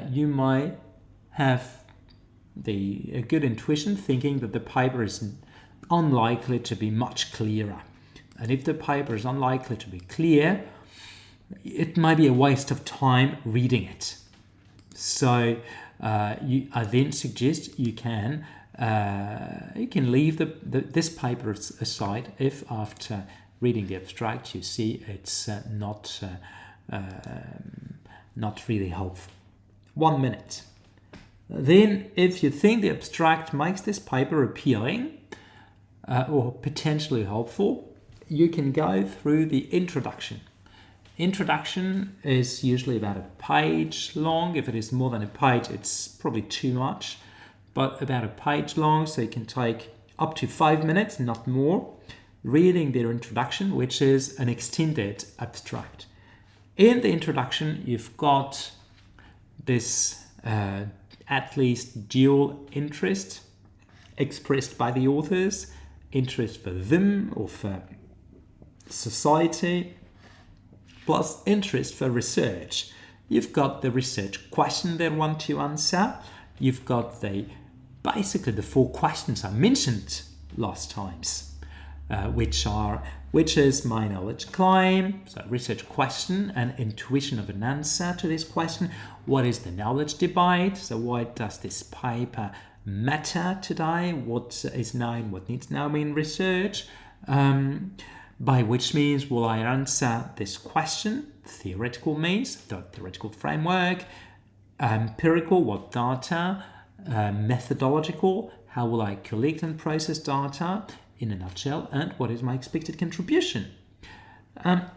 [SPEAKER 1] you might have a good intuition thinking that the paper is unlikely to be much clearer. And if the paper is unlikely to be clear, it might be a waste of time reading it. So I then suggest you can leave this paper aside if after reading the abstract you see it's not really helpful. 1 minute. Then, if you think the abstract makes this paper appealing or potentially helpful, you can go through the introduction. Introduction is usually about a page long. If it is more than a page, it's probably too much, but about a page long, so you can take up to 5 minutes, not more, reading their introduction, which is an extended abstract. In the introduction, you've got this at least dual interest expressed by the authors, interest for them or for society, plus interest for research. You've got the research question they want to answer. You've got basically the 4 questions I mentioned last times, which is my knowledge claim, so research question and intuition of an answer to this question. What is the knowledge debate? So why does this paper matter today? What is known, what needs now in research? By which means will I answer this question? Theoretical means, the theoretical framework. Empirical, what data? Methodological, how will I collect and process data in a nutshell? And what is my expected contribution?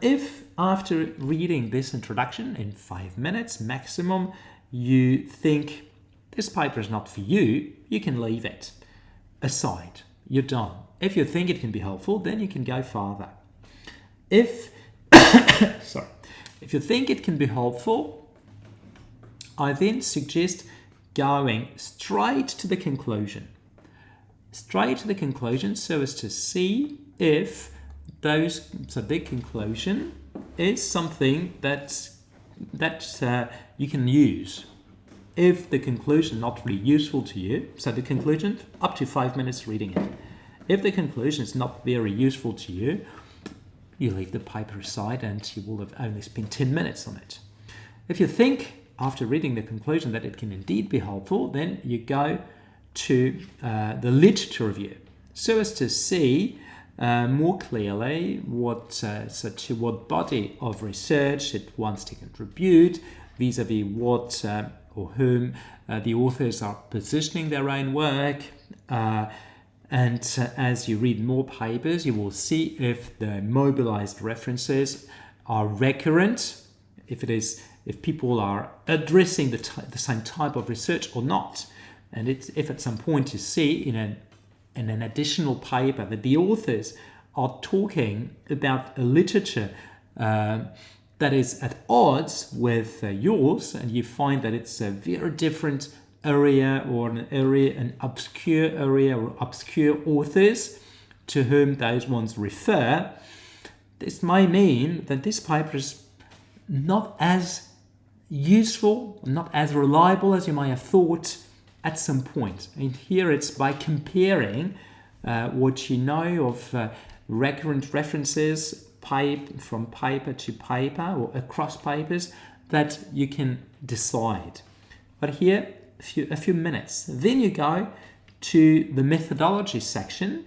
[SPEAKER 1] If after reading this introduction in 5 minutes maximum, you think this paper is not for you, you can leave it aside. You're done. If you think it can be helpful, then you can go further. If sorry, if you think it can be helpful, I then suggest going straight to the conclusion. Straight to the conclusion so as to see if the conclusion is something that you can use. If the conclusion not really useful to you, so the conclusion, up to 5 minutes reading it. If the conclusion is not very useful to you, you leave the paper aside and you will have only spent 10 minutes on it. If you think after reading the conclusion that it can indeed be helpful, then you go to the literature review so as to see more clearly what body of research it wants to contribute vis-a-vis what or whom the authors are positioning their own work. And as you read more papers, you will see if the mobilized references are recurrent, if people are addressing the same type of research or not. And if at some point you see in an additional paper that the authors are talking about a literature that is at odds with yours, and you find that it's a very different area or an obscure area or obscure authors to whom those ones refer, this may mean that this paper is not as useful, not as reliable as you might have thought at some point. And here it's by comparing what you know of recurrent references from paper to paper or across papers that you can decide. But here, a few minutes. Then you go to the methodology section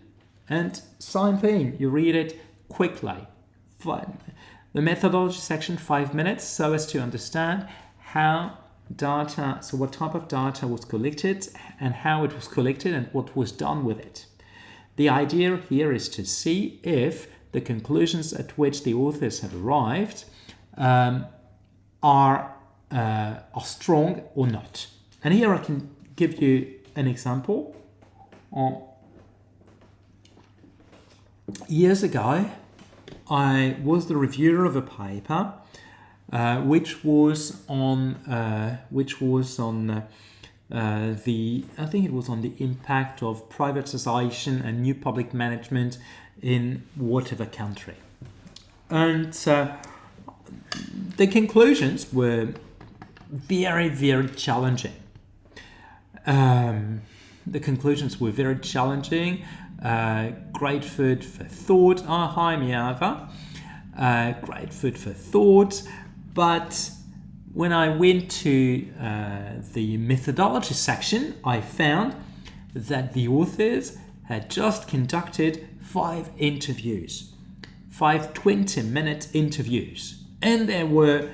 [SPEAKER 1] and same thing, you read it quickly. The methodology section, 5 minutes, so as to understand how data, so what type of data was collected and how it was collected and what was done with it. The idea here is to see if the conclusions at which the authors have arrived are strong or not. And here I can give you an example. Years ago, I was the reviewer of a paper which was on I think it was on the impact of privatization and new public management in whatever country. And the conclusions were very, very challenging. The conclusions were very challenging. Great food for thought. Hi, Miava. Great food for thought. But when I went to the methodology section, I found that the authors had just conducted 5 interviews, 5 20-minute interviews, and they were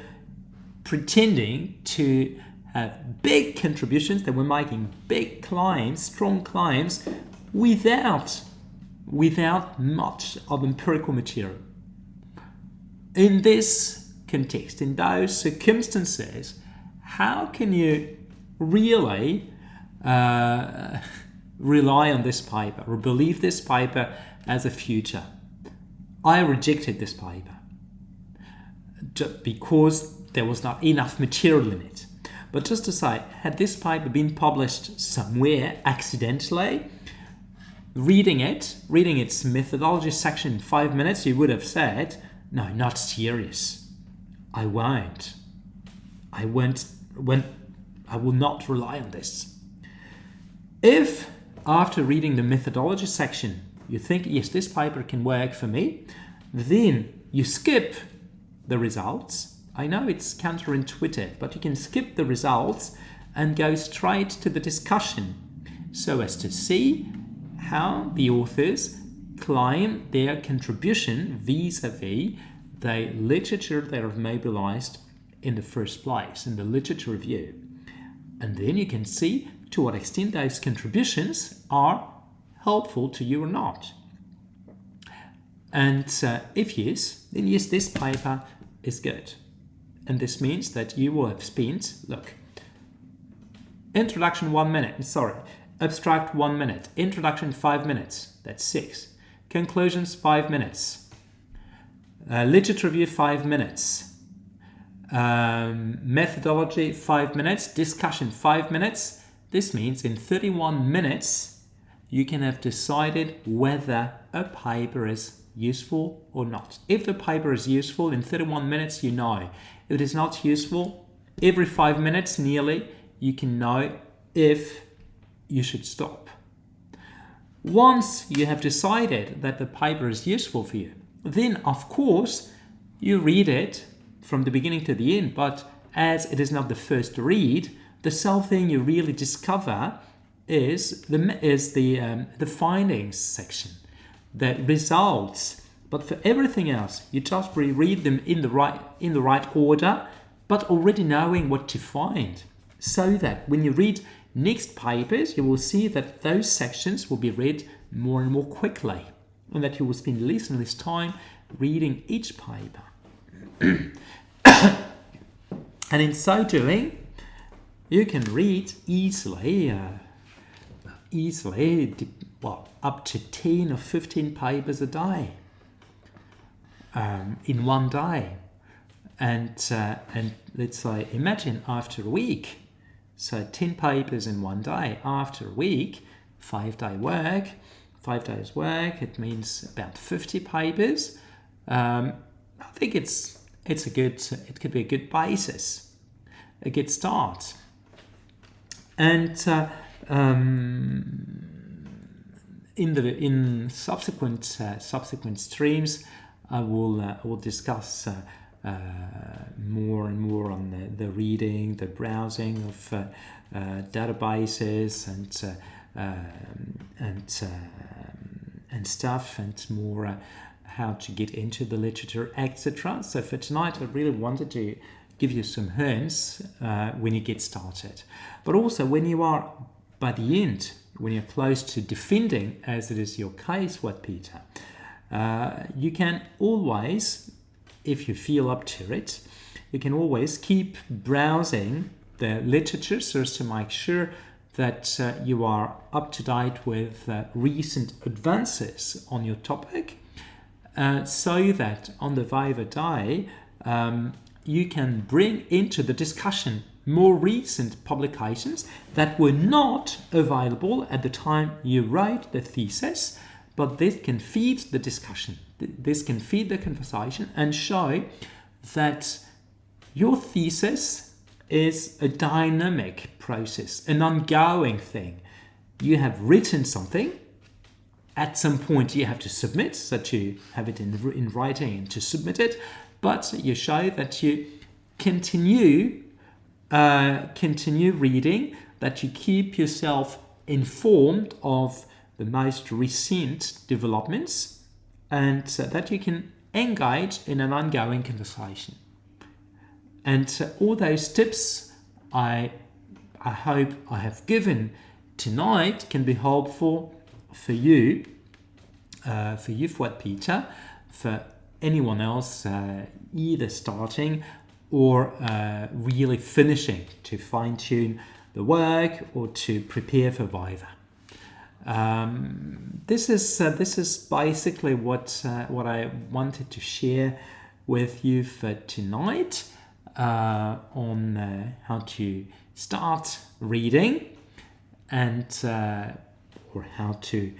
[SPEAKER 1] pretending to have big contributions. They were making big claims, strong claims, without much of empirical material. In this context, in those circumstances, how can you really rely on this paper or believe this paper as a future? I rejected this paper just because there was not enough material in it. But just to say, had this paper been published somewhere accidentally, reading its methodology section in 5 minutes, you would have said, no, not serious. I will not rely on this. If after reading the methodology section, you think, yes, this paper can work for me, then you skip the results. I know it's counterintuitive, but you can skip the results and go straight to the discussion so as to see how the authors claim their contribution vis-a-vis the literature they have mobilized in the first place, in the literature review. And then you can see to what extent those contributions are helpful to you or not. And if yes, then yes, this paper is good. And this means that you will have spent, look, introduction 1 minute, abstract 1 minute, introduction 5 minutes, that's 6. Conclusions 5 minutes. Literature review, 5 minutes. Methodology, 5 minutes. Discussion, 5 minutes. This means in 31 minutes, you can have decided whether a paper is useful or not. If the paper is useful, in 31 minutes, you know. If it is not useful, every 5 minutes nearly, you can know if you should stop. Once you have decided that the paper is useful for you, then of course you read it from the beginning to the end, but as it is not the first read, the sole thing you really discover is the findings section, the results. But for everything else, you just reread them in the right order, but already knowing what to find, so that when you read next papers, you will see that those sections will be read more and more quickly, and that you will spend less and less time reading each paper. And in so doing, you can read easily, up to 10 or 15 papers a day in one day. And let's say, imagine after a week, so 10 papers in one day. After a week, 5 days work, it means about 50 papers. I think it could be a good basis, a good start. And in subsequent streams, I will discuss more and more on the reading, the browsing of databases and stuff, and more how to get into the literature, etc. So for tonight, I really wanted to give you some hints when you get started. But also when you are by the end, when you're close to defending, as it is your case, 𝘖𝘀𝘊, you can always, if you feel up to it, you can always keep browsing the literature so as to make sure that you are up to date with recent advances on your topic, so that on the Viva Day you can bring into the discussion more recent publications that were not available at the time you wrote the thesis, but this can feed the discussion, this can feed the conversation and show that your thesis is a dynamic process, an ongoing thing. You have written something, at some point you have to submit, so to have it in writing and to submit it, but you show that you continue reading, that you keep yourself informed of the most recent developments, and that you can engage in an ongoing conversation. And all those tips I hope I have given tonight can be helpful for you, 𝘖𝘀𝘀, for anyone else either starting or really finishing to fine-tune the work or to prepare for Viva. This is basically what I wanted to share with you for tonight on how to start reading and or how to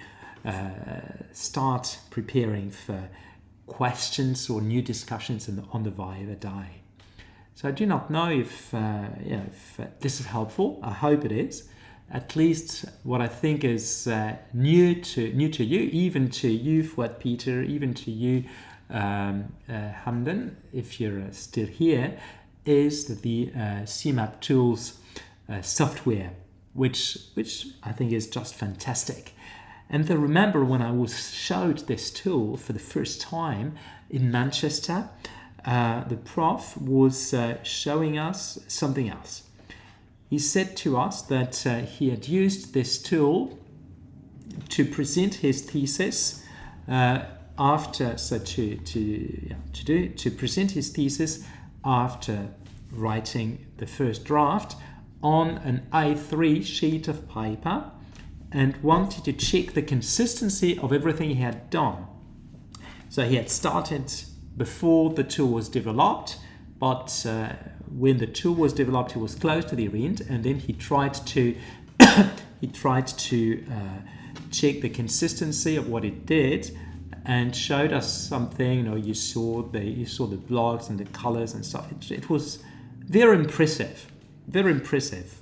[SPEAKER 1] start preparing for questions or new discussions on the Viva Day. So I do not know if this is helpful. I hope it is. At least what I think is new to you, even to you, 𝘖𝘀𝘀, even to you, Hamdan, if you're still here, is the CMap Tools software, which I think is just fantastic. And I remember when I was showed this tool for the first time in Manchester, the prof was showing us something else. He said to us that he had used this tool to present his thesis to present his thesis after writing the first draft on an A3 sheet of paper, and wanted to check the consistency of everything he had done. So he had started before the tool was developed, but when the tool was developed, it was close to the end, and then he tried to check the consistency of what it did, and showed us something. You saw the blocks and the colors and stuff. It was very impressive, very impressive.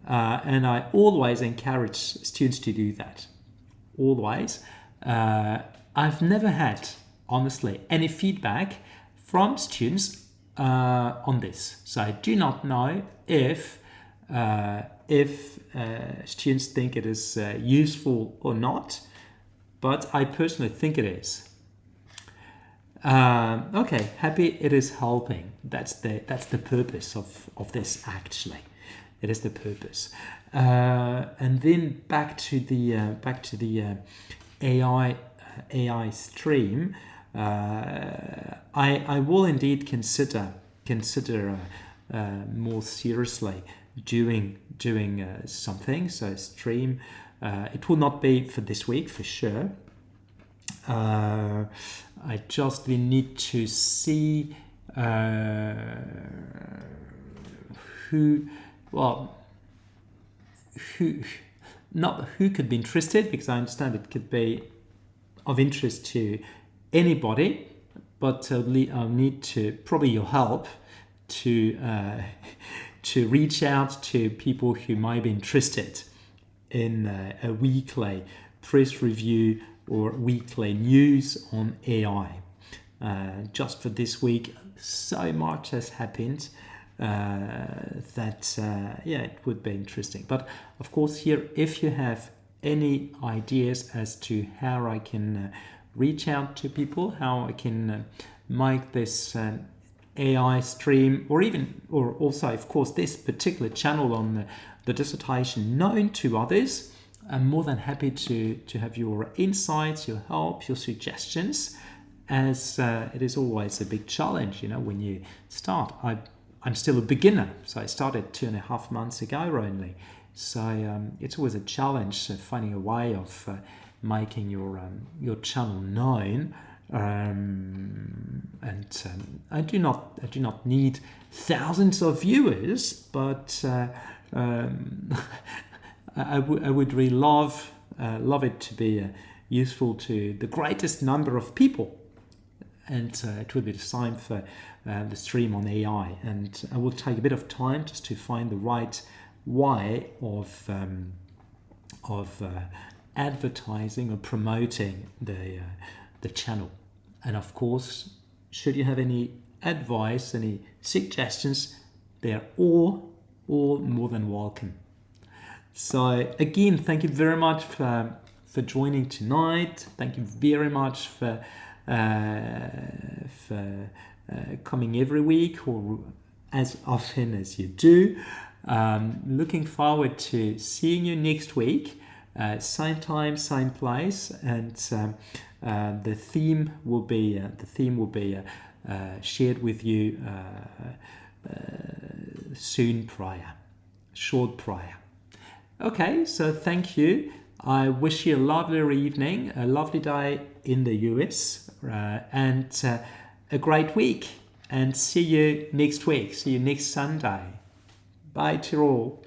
[SPEAKER 1] And I always encourage students to do that. Always. I've never had, honestly, any feedback from students on this. So I do not know if students think it is useful or not, but I personally think it is. Okay, happy it is helping. That's the purpose of this, actually. It is the purpose. And then back to the AI stream. I will indeed consider more seriously doing something. So stream. It will not be for this week for sure. I just need to see who could be interested, because I understand it could be of interest to anybody, but I'll need to probably your help to reach out to people who might be interested in a weekly press review or weekly news on AI. Just for this week, so much has happened that it would be interesting. But of course, here, if you have any ideas as to how I can reach out to people, how I can make this AI stream, or also, of course, this particular channel on the dissertation known to others, I'm more than happy to have your insights, your help, your suggestions, as it is always a big challenge, when you start. I'm still a beginner, so I started 2.5 months ago only. So it's always a challenge finding a way of making your channel known. I do not need thousands of viewers, but I would really love it to be useful to the greatest number of people. And it will be the same for the stream on AI. And I will take a bit of time just to find the right way of advertising or promoting the channel. And of course, should you have any advice, any suggestions, they are all more than welcome. So again, thank you very much for joining tonight. Thank you very much for coming every week, or as often as you do. Looking forward to seeing you next week, same time, same place, and the theme will be shared with you short prior. Okay, so thank you. I wish you a lovely evening, a lovely day in the US, and a great week. And see you next week. See you next Sunday. Bye to all.